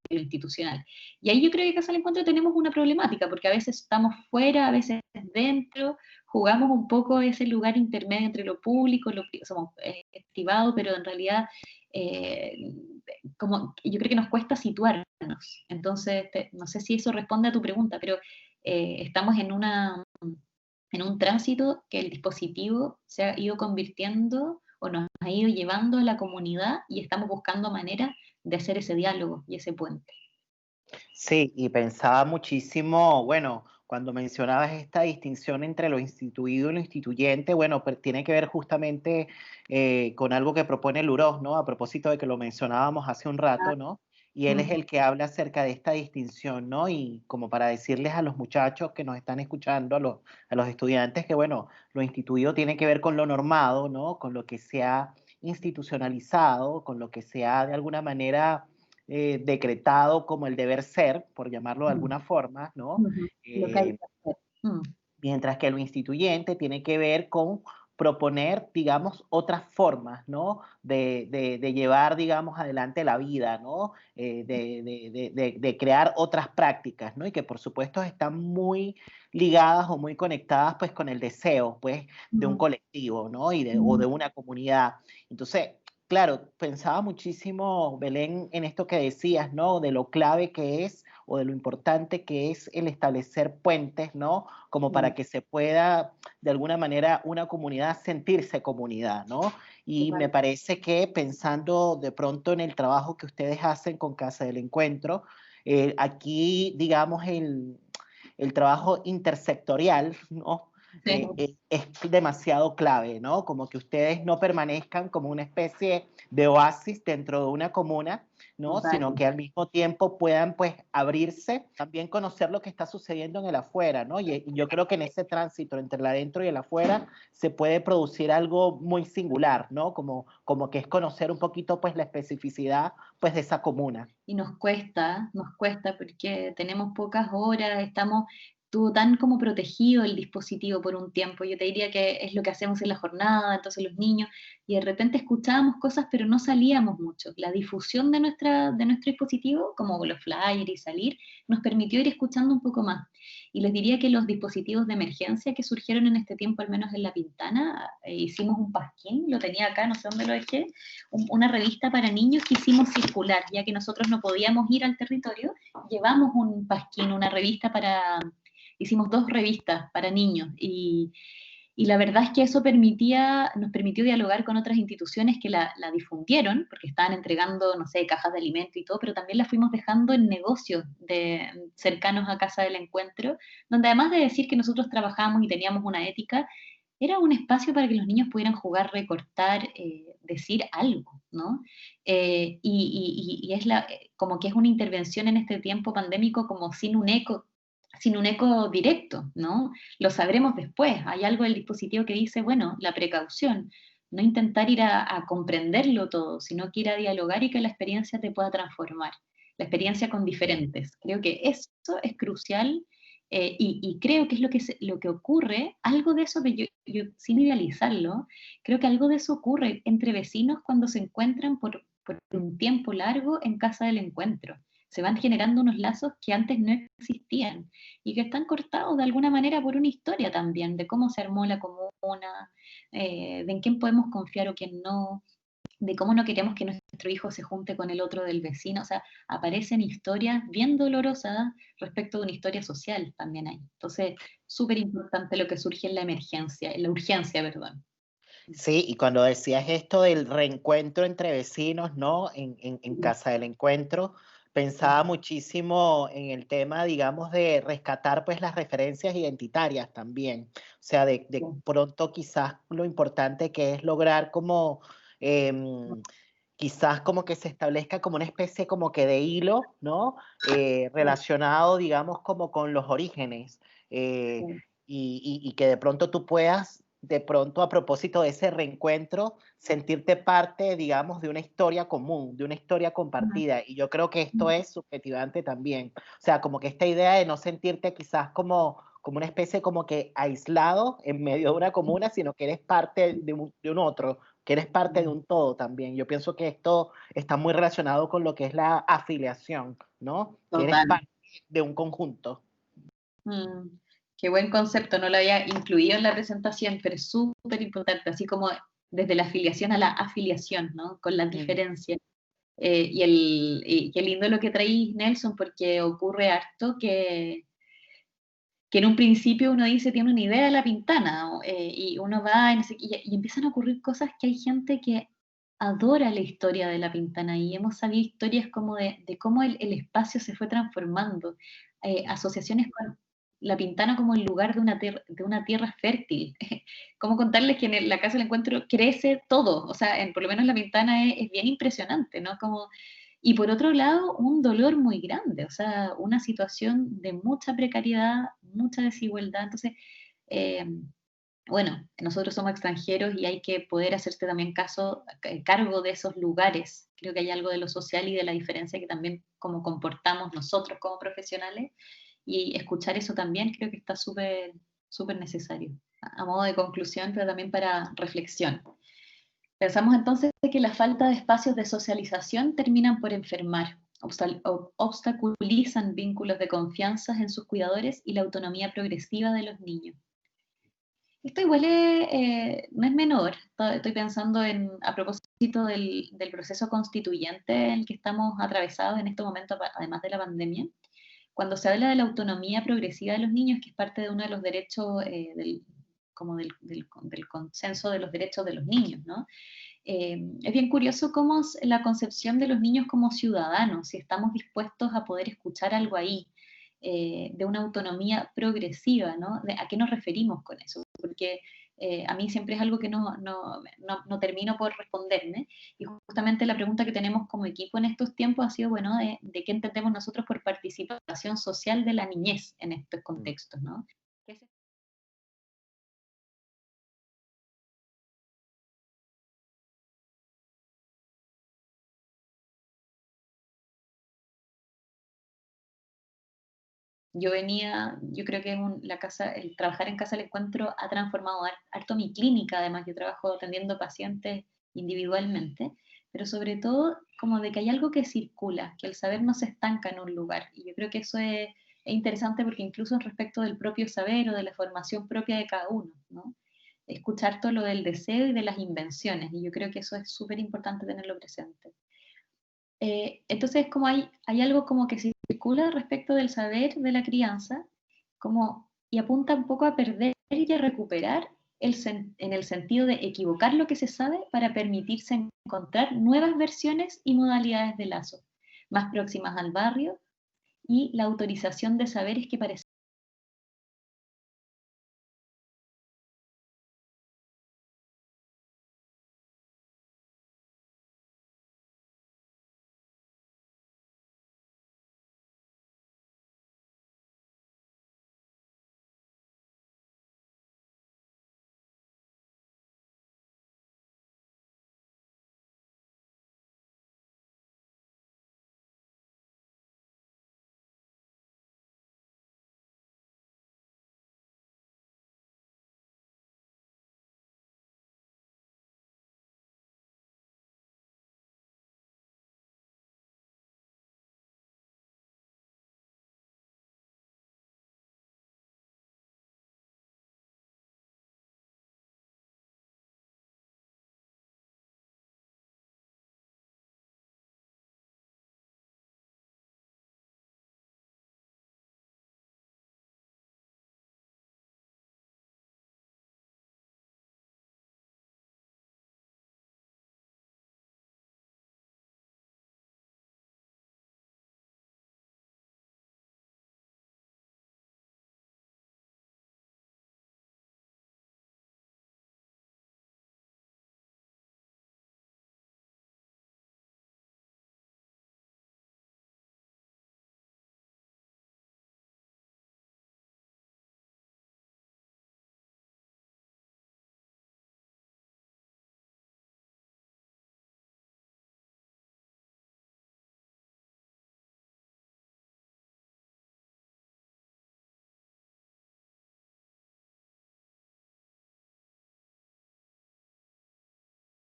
institucional. Y ahí yo creo que Casa del Encuentro tenemos una problemática, porque a veces estamos fuera, a veces dentro, jugamos un poco ese lugar intermedio entre lo público, somos privado, pero en realidad como, yo creo que nos cuesta situarnos. Entonces, no sé si eso responde a tu pregunta, pero estamos en un tránsito que el dispositivo se ha ido convirtiendo o nos ha ido llevando a la comunidad y estamos buscando maneras de hacer ese diálogo y ese puente. Sí, y pensaba muchísimo, bueno, cuando mencionabas esta distinción entre lo instituido y lo instituyente, bueno, pues tiene que ver justamente con algo que propone Lurós, ¿no? A propósito de que lo mencionábamos hace un rato, ¿no? Y él es el que habla acerca de esta distinción, ¿no? Y como para decirles a los muchachos que nos están escuchando, a los estudiantes, que bueno, lo instituido tiene que ver con lo normado, ¿no? Con lo que se ha institucionalizado, con lo que se ha de alguna manera decretado como el deber ser, por llamarlo de alguna forma, ¿no? Lo que hay que hacer. Mientras que lo instituyente tiene que ver con proponer, digamos, otras formas, ¿no? De llevar, digamos, adelante la vida, ¿no? De crear otras prácticas, ¿no? Y que por supuesto están muy ligadas o muy conectadas, pues, con el deseo, pues, de un colectivo, ¿no? O de una comunidad. Entonces, claro, pensaba muchísimo, Belén, en esto que decías, ¿no? De lo clave que es o de lo importante que es el establecer puentes, ¿no? Como para que se pueda, de alguna manera, una comunidad sentirse comunidad, ¿no? Y me parece que pensando de pronto en el trabajo que ustedes hacen con Casa del Encuentro, aquí, digamos, el trabajo intersectorial, ¿no? Es demasiado clave, ¿no? Como que ustedes no permanezcan como una especie de oasis dentro de una comuna, ¿no? Sino que al mismo tiempo puedan, pues, abrirse, también conocer lo que está sucediendo en el afuera, ¿no? Y yo creo que en ese tránsito entre el adentro y el afuera se puede producir algo muy singular, ¿no? Como que es conocer un poquito, pues, la especificidad, pues, de esa comuna. Y nos cuesta porque tenemos pocas horas, estuvo tan como protegido el dispositivo por un tiempo. Yo te diría que es lo que hacemos en la jornada, entonces los niños, y de repente escuchábamos cosas, pero no salíamos mucho. La difusión de nuestro dispositivo, como los flyers y salir, nos permitió ir escuchando un poco más. Y les diría que los dispositivos de emergencia que surgieron en este tiempo, al menos en La Pintana, hicimos un pasquín, lo tenía acá, no sé dónde lo dejé, una revista para niños que hicimos circular, ya que nosotros no podíamos ir al territorio, llevamos un pasquín, una revista hicimos 2 revistas para niños y la verdad es que eso nos permitió dialogar con otras instituciones que la difundieron, porque estaban entregando, no sé, cajas de alimento y todo, pero también la fuimos dejando en negocios cercanos a Casa del Encuentro, donde además de decir que nosotros trabajábamos y teníamos una ética, era un espacio para que los niños pudieran jugar, recortar, decir algo, ¿no? Y es como que es una intervención en este tiempo pandémico como sin un eco directo, ¿no? Lo sabremos después. Hay algo del dispositivo que dice, bueno, la precaución, no intentar ir a comprenderlo todo, sino que ir a dialogar y que la experiencia te pueda transformar, la experiencia con diferentes. Creo que eso es crucial Y creo que es lo que ocurre, algo de eso, yo sin idealizarlo, creo que algo de eso ocurre entre vecinos cuando se encuentran por un tiempo largo en casa del encuentro. Se van generando unos lazos que antes no existían y que están cortados de alguna manera por una historia también, de cómo se armó la comuna, de en quién podemos confiar o quién no, de cómo no queremos que nuestro hijo se junte con el otro del vecino. O sea, aparecen historias bien dolorosas respecto de una historia social también ahí. Entonces, súper importante lo que surge en la emergencia, en la urgencia, perdón. Sí, y cuando decías esto del reencuentro entre vecinos, ¿no? En Casa del Encuentro, pensaba muchísimo en el tema, digamos, de rescatar pues las referencias identitarias también. O sea, de pronto quizás lo importante que es lograr como, quizás como que se establezca como una especie como que de hilo, ¿no? Relacionado, digamos, como con los orígenes. eh, y que de pronto tú puedas, de pronto a propósito de ese reencuentro, sentirte parte, digamos, de una historia común, de una historia compartida. Y yo creo que esto es subjetivante también. O sea, como que esta idea de no sentirte quizás como una especie como que aislado en medio de una comuna, sino que eres parte de un otro, que eres parte de un todo también. Yo pienso que esto está muy relacionado con lo que es la afiliación, ¿no? Que eres Total. parte de un conjunto. Mm, qué buen concepto, no lo había incluido en la presentación, pero es súper importante, así como desde la afiliación a la afiliación, ¿no? Con las Mm. diferencias. Y qué lindo lo que traís, Nelson, porque ocurre harto que en un principio uno dice, tiene una idea de la Pintana, y uno va y, no sé qué, y empiezan a ocurrir cosas que hay gente que adora la historia de la Pintana, y hemos sabido historias como de cómo el espacio se fue transformando, asociaciones con la Pintana como el lugar de una tierra fértil. Cómo contarles que en la Casa del Encuentro crece todo, o sea, por lo menos la Pintana es bien impresionante, ¿no? Como y por otro lado, un dolor muy grande, o sea, una situación de mucha precariedad, mucha desigualdad. Entonces, eh, bueno, nosotros somos extranjeros y hay que poder hacerse también cargo de esos lugares. Creo que hay algo de lo social y de la diferencia que también como comportamos nosotros como profesionales y escuchar eso también creo que está súper, súper necesario. A modo de conclusión, pero también para reflexión. Pensamos entonces que la falta de espacios de socialización terminan por enfermar, obstaculizan vínculos de confianza en sus cuidadores y la autonomía progresiva de los niños. Esto igual no es menor, estoy pensando a propósito del proceso constituyente en el que estamos atravesados en este momento, además de la pandemia, cuando se habla de la autonomía progresiva de los niños, que es parte de uno de los derechos como del consenso de los derechos de los niños, ¿no? Es bien curioso cómo es la concepción de los niños como ciudadanos, si estamos dispuestos a poder escuchar algo ahí, de una autonomía progresiva, ¿no? ¿A qué nos referimos con eso? Porque a mí siempre es algo que no termino por responderme, y justamente la pregunta que tenemos como equipo en estos tiempos ha sido, bueno, de qué entendemos nosotros por participación social de la niñez en estos contextos, ¿no? ¿Qué es yo creo que el trabajar en casa del encuentro ha transformado harto mi clínica, además yo trabajo atendiendo pacientes individualmente, pero sobre todo como de que hay algo que circula, que el saber no se estanca en un lugar. Y yo creo que eso es interesante porque incluso respecto del propio saber o de la formación propia de cada uno, ¿no? Escuchar todo lo del deseo y de las invenciones, y yo creo que eso es súper importante tenerlo presente. Entonces, como hay algo como que circula respecto del saber de la crianza, y apunta un poco a perder y a recuperar en el sentido de equivocar lo que se sabe para permitirse encontrar nuevas versiones y modalidades de lazo, más próximas al barrio y la autorización de saberes que parecen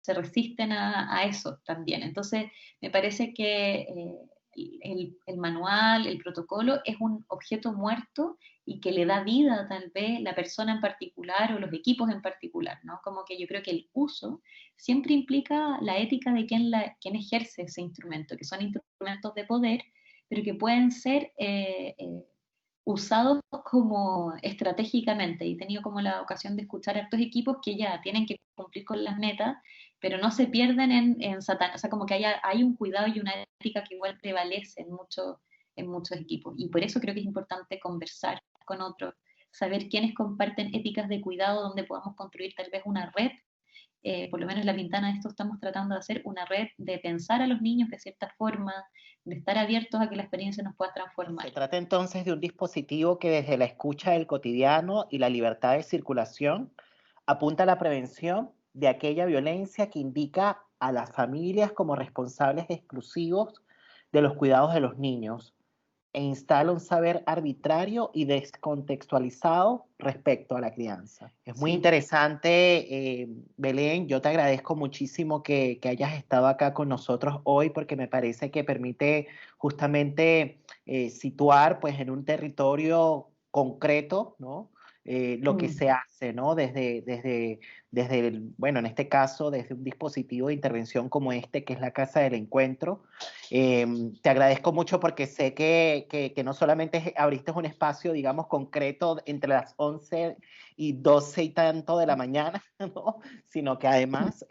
se resisten a eso también. Entonces, me parece que el manual, el protocolo, es un objeto muerto y que le da vida tal vez la persona en particular o los equipos en particular, ¿no? Como que yo creo que el uso siempre implica la ética de quien ejerce ese instrumento, que son instrumentos de poder, pero que pueden ser usados como estratégicamente. Y he tenido como la ocasión de escuchar a estos equipos que ya tienen que cumplir con las metas, pero no se pierden en Satán. O sea, como que hay un cuidado y una ética que igual prevalece en muchos equipos. Y por eso creo que es importante conversar con otros, saber quiénes comparten éticas de cuidado, donde podamos construir tal vez una red. Por lo menos en La Pintana de esto estamos tratando de hacer una red de pensar a los niños de cierta forma, de estar abiertos a que la experiencia nos pueda transformar. Se trata entonces de un dispositivo que desde la escucha del cotidiano y la libertad de circulación apunta a la prevención de aquella violencia que indica a las familias como responsables exclusivos de los cuidados de los niños e instala un saber arbitrario y descontextualizado respecto a la crianza. Es muy interesante, Belén. Yo te agradezco muchísimo que hayas estado acá con nosotros hoy porque me parece que permite justamente situar pues, en un territorio concreto, ¿no? Lo que se hace, ¿no? Bueno, en este caso, desde un dispositivo de intervención como este, que es la Casa del Encuentro. Te agradezco mucho porque sé que no solamente abriste un espacio, digamos, concreto entre las 11 y 12 y tanto de la mañana, ¿no? Sino que además,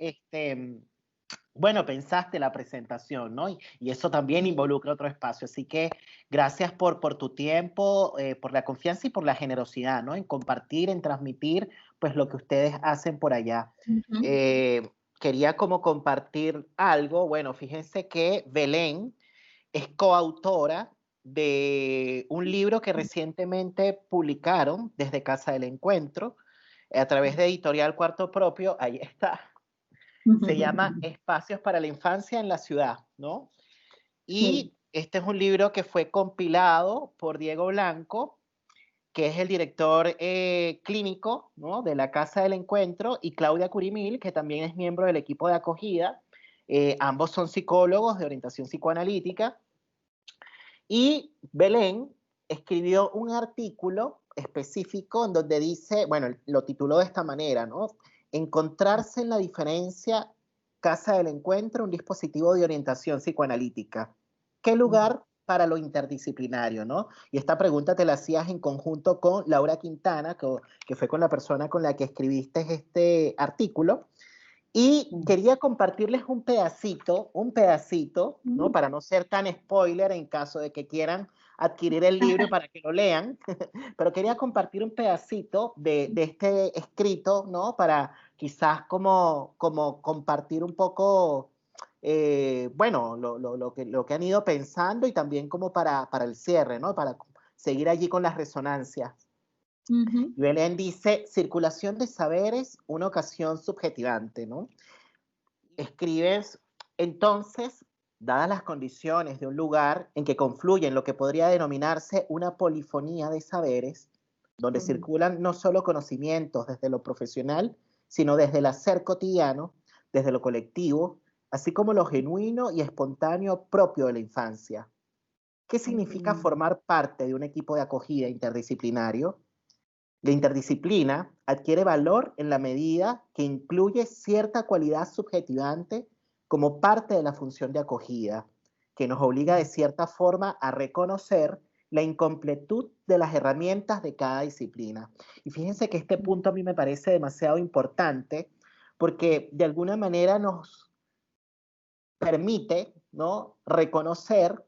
bueno, pensaste la presentación, ¿no? Y eso también involucra otro espacio. Así que gracias por tu tiempo, por la confianza y por la generosidad, ¿no? En compartir, en transmitir, pues lo que ustedes hacen por allá. Quería como compartir algo. Bueno, fíjense que Belén es coautora de un libro que recientemente publicaron desde Casa del Encuentro a través de Editorial Cuarto Propio. Ahí está. Se llama Espacios para la Infancia en la Ciudad, ¿no? Y este es un libro que fue compilado por Diego Blanco, que es el director clínico, ¿no? De la Casa del Encuentro, y Claudia Curimil, que también es miembro del equipo de acogida. Ambos son psicólogos de orientación psicoanalítica. Y Belén escribió un artículo específico en donde dice, bueno, lo tituló de esta manera, ¿no? Encontrarse en la diferencia, Casa del Encuentro, un dispositivo de orientación psicoanalítica. ¿Qué lugar para lo interdisciplinario, ¿no? Y esta pregunta te la hacías en conjunto con Laura Quintana, que fue con la persona con la que escribiste este artículo. Y quería compartirles un pedacito, ¿no? Para no ser tan spoiler en caso de que quieran adquirir el libro para que lo lean, pero quería compartir un pedacito de este escrito, ¿no? Para quizás como compartir un poco, bueno, lo que han ido pensando y también como para el cierre, ¿no? Para seguir allí con las resonancias. Belén dice, circulación de saberes, una ocasión subjetivante, ¿no? Escribes, entonces, dadas las condiciones de un lugar en que confluyen lo que podría denominarse una polifonía de saberes, donde circulan no solo conocimientos desde lo profesional, sino desde el hacer cotidiano, desde lo colectivo, así como lo genuino y espontáneo propio de la infancia. ¿Qué significa formar parte de un equipo de acogida interdisciplinario? La interdisciplina adquiere valor en la medida que incluye cierta cualidad subjetivante como parte de la función de acogida, que nos obliga de cierta forma a reconocer la incompletud de las herramientas de cada disciplina. Y fíjense que este punto a mí me parece demasiado importante porque de alguna manera nos permite, ¿no?, reconocer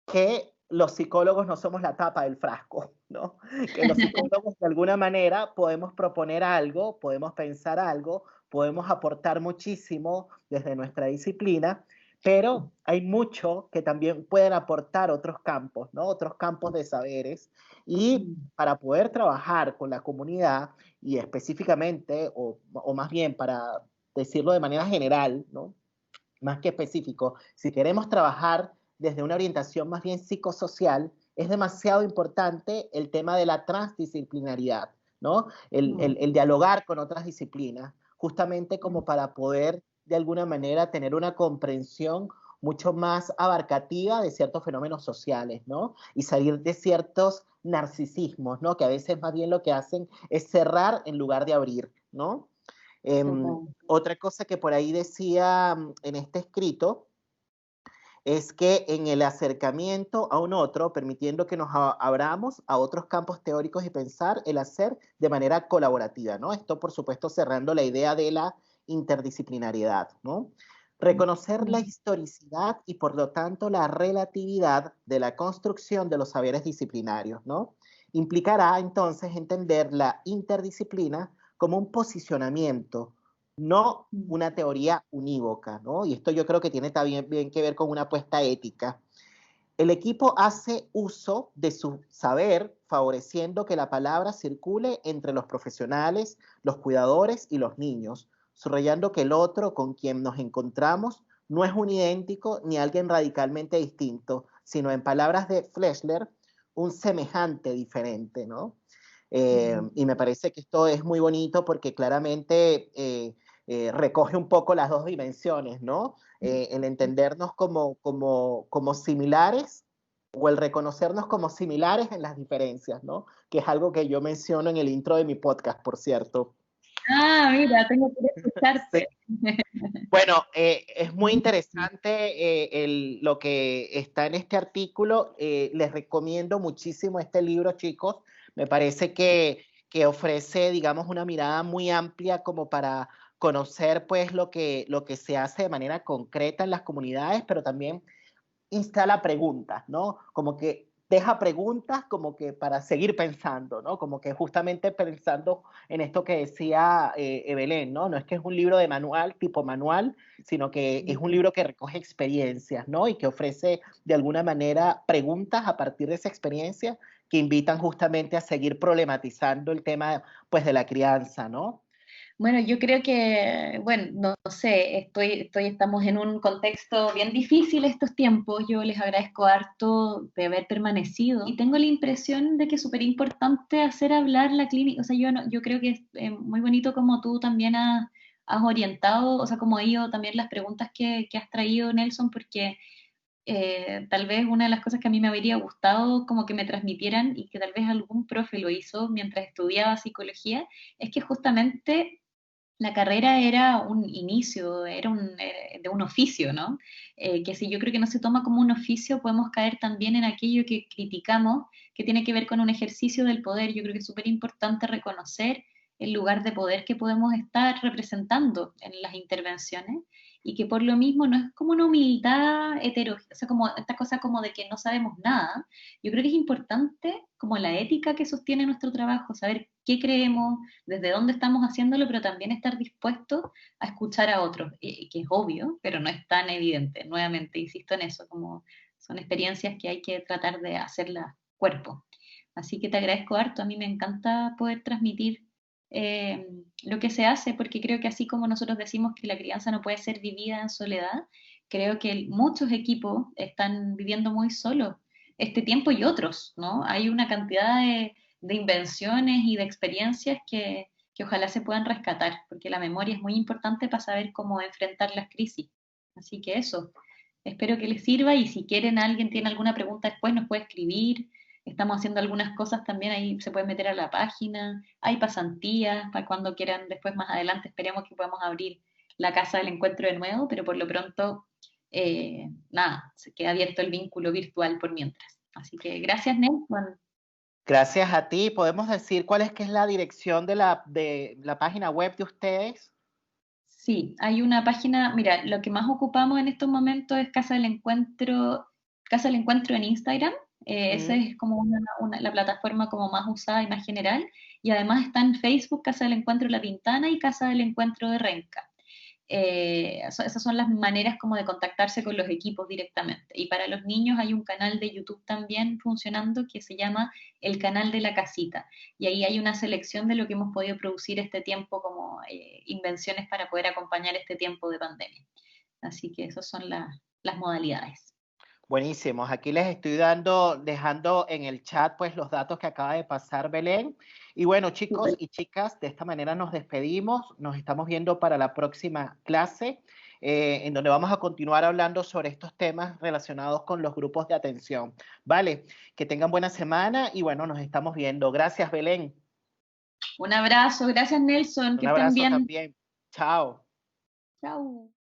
que los psicólogos no somos la tapa del frasco, ¿no? Que los psicólogos de alguna manera podemos proponer algo, podemos pensar algo, podemos aportar muchísimo desde nuestra disciplina, pero hay mucho que también pueden aportar otros campos, ¿no? Otros campos de saberes. Y para poder trabajar con la comunidad y específicamente, o más bien para decirlo de manera general, ¿no?, más que específico, si queremos trabajar desde una orientación más bien psicosocial, es demasiado importante el tema de la transdisciplinariedad, ¿no? El dialogar con otras disciplinas, justamente como para poder de alguna manera tener una comprensión mucho más abarcativa de ciertos fenómenos sociales, ¿no? Y salir de ciertos narcisismos, ¿no? Que a veces más bien lo que hacen es cerrar en lugar de abrir, ¿no? Otra cosa que por ahí decía en este escrito es que en el acercamiento a un otro, permitiendo que nos abramos a otros campos teóricos y pensar el hacer de manera colaborativa, ¿no? Esto, por supuesto, cerrando la idea de la interdisciplinariedad, ¿no? Reconocer la historicidad y, por lo tanto, la relatividad de la construcción de los saberes disciplinarios, ¿no? Implicará, entonces, entender la interdisciplina como un posicionamiento, no una teoría unívoca, ¿no? Y esto yo creo que tiene también bien que ver con una apuesta ética. El equipo hace uso de su saber, favoreciendo que la palabra circule entre los profesionales, los cuidadores y los niños, subrayando que el otro con quien nos encontramos no es un idéntico ni alguien radicalmente distinto, sino en palabras de Fleshler, un semejante diferente, ¿no? Y me parece que esto es muy bonito porque claramente recoge un poco las dos dimensiones, ¿no? El entendernos como similares o el reconocernos como similares en las diferencias, ¿no? Que es algo que yo menciono en el intro de mi podcast, por cierto. Ah, mira, tengo que escucharte. Sí. Bueno, es muy interesante lo que está en este artículo. Les recomiendo muchísimo este libro, chicos. Me parece que ofrece, digamos, una mirada muy amplia como para conocer pues lo que se hace de manera concreta en las comunidades, pero también instala preguntas, ¿no? Como que deja preguntas como que para seguir pensando, ¿no? Como que justamente pensando en esto que decía Evelyn, ¿no? No es que es un libro de manual, tipo manual, sino que es un libro que recoge experiencias, ¿no? Y que ofrece de alguna manera preguntas a partir de esa experiencia que invitan justamente a seguir problematizando el tema, pues, de la crianza, ¿no? Bueno, yo creo que, bueno, no sé, estamos en un contexto bien difícil estos tiempos. Yo les agradezco harto de haber permanecido y tengo la impresión de que es súper importante hacer hablar la clínica. O sea, yo creo que es muy bonito como tú también has orientado, o sea, como ha ido también las preguntas que has traído, Nelson, porque tal vez una de las cosas que a mí me habría gustado como que me transmitieran y que tal vez algún profe lo hizo mientras estudiaba psicología, es que justamente la carrera era un inicio, de un oficio, ¿no? Que si yo creo que no se toma como un oficio, podemos caer también en aquello que criticamos, que tiene que ver con un ejercicio del poder. Yo creo que es súper importante reconocer el lugar de poder que podemos estar representando en las intervenciones y que por lo mismo no es como una humildad heterogénea, o sea, como esta cosa como de que no sabemos nada. Yo creo que es importante como la ética que sostiene nuestro trabajo, saber qué creemos, desde dónde estamos haciéndolo, pero también estar dispuestos a escuchar a otros, que es obvio, pero no es tan evidente. Nuevamente, insisto en eso, como son experiencias que hay que tratar de hacerlas cuerpo. Así que te agradezco harto, a mí me encanta poder transmitir lo que se hace, porque creo que así como nosotros decimos que la crianza no puede ser vivida en soledad, creo que muchos equipos están viviendo muy solos este tiempo y otros, ¿no? Hay una cantidad de invenciones y de experiencias que ojalá se puedan rescatar, porque la memoria es muy importante para saber cómo enfrentar las crisis. Así que eso, espero que les sirva y si quieren alguien tiene alguna pregunta después nos puede escribir. Estamos haciendo algunas cosas también, ahí se pueden meter a la página, hay pasantías para cuando quieran después más adelante, esperemos que podamos abrir la casa del encuentro de nuevo, pero por lo pronto, nada, se queda abierto el vínculo virtual por mientras. Así que gracias, Nelson. Gracias a ti. ¿Podemos decir cuál es que es la dirección de la página web de ustedes? Sí, hay una página, mira, lo que más ocupamos en estos momentos es Casa del Encuentro en Instagram. Esa es como la plataforma como más usada y más general. Y además está en Facebook Casa del Encuentro La Pintana y Casa del Encuentro de Renca. Esas son las maneras como de contactarse con los equipos directamente. Y para los niños hay un canal de YouTube también funcionando que se llama El Canal de la Casita. Y ahí hay una selección de lo que hemos podido producir este tiempo como invenciones para poder acompañar este tiempo de pandemia. Así que esas son las modalidades. Buenísimos. Aquí les estoy dejando en el chat pues los datos que acaba de pasar Belén. Y bueno, chicos Súper. y chicas, de esta manera nos despedimos. Nos estamos viendo para la próxima clase, en donde vamos a continuar hablando sobre estos temas relacionados con los grupos de atención. Vale, que tengan buena semana y bueno, nos estamos viendo. Gracias, Belén. Un abrazo, gracias Nelson, que Un estén abrazo bien. también. Chao. Chao.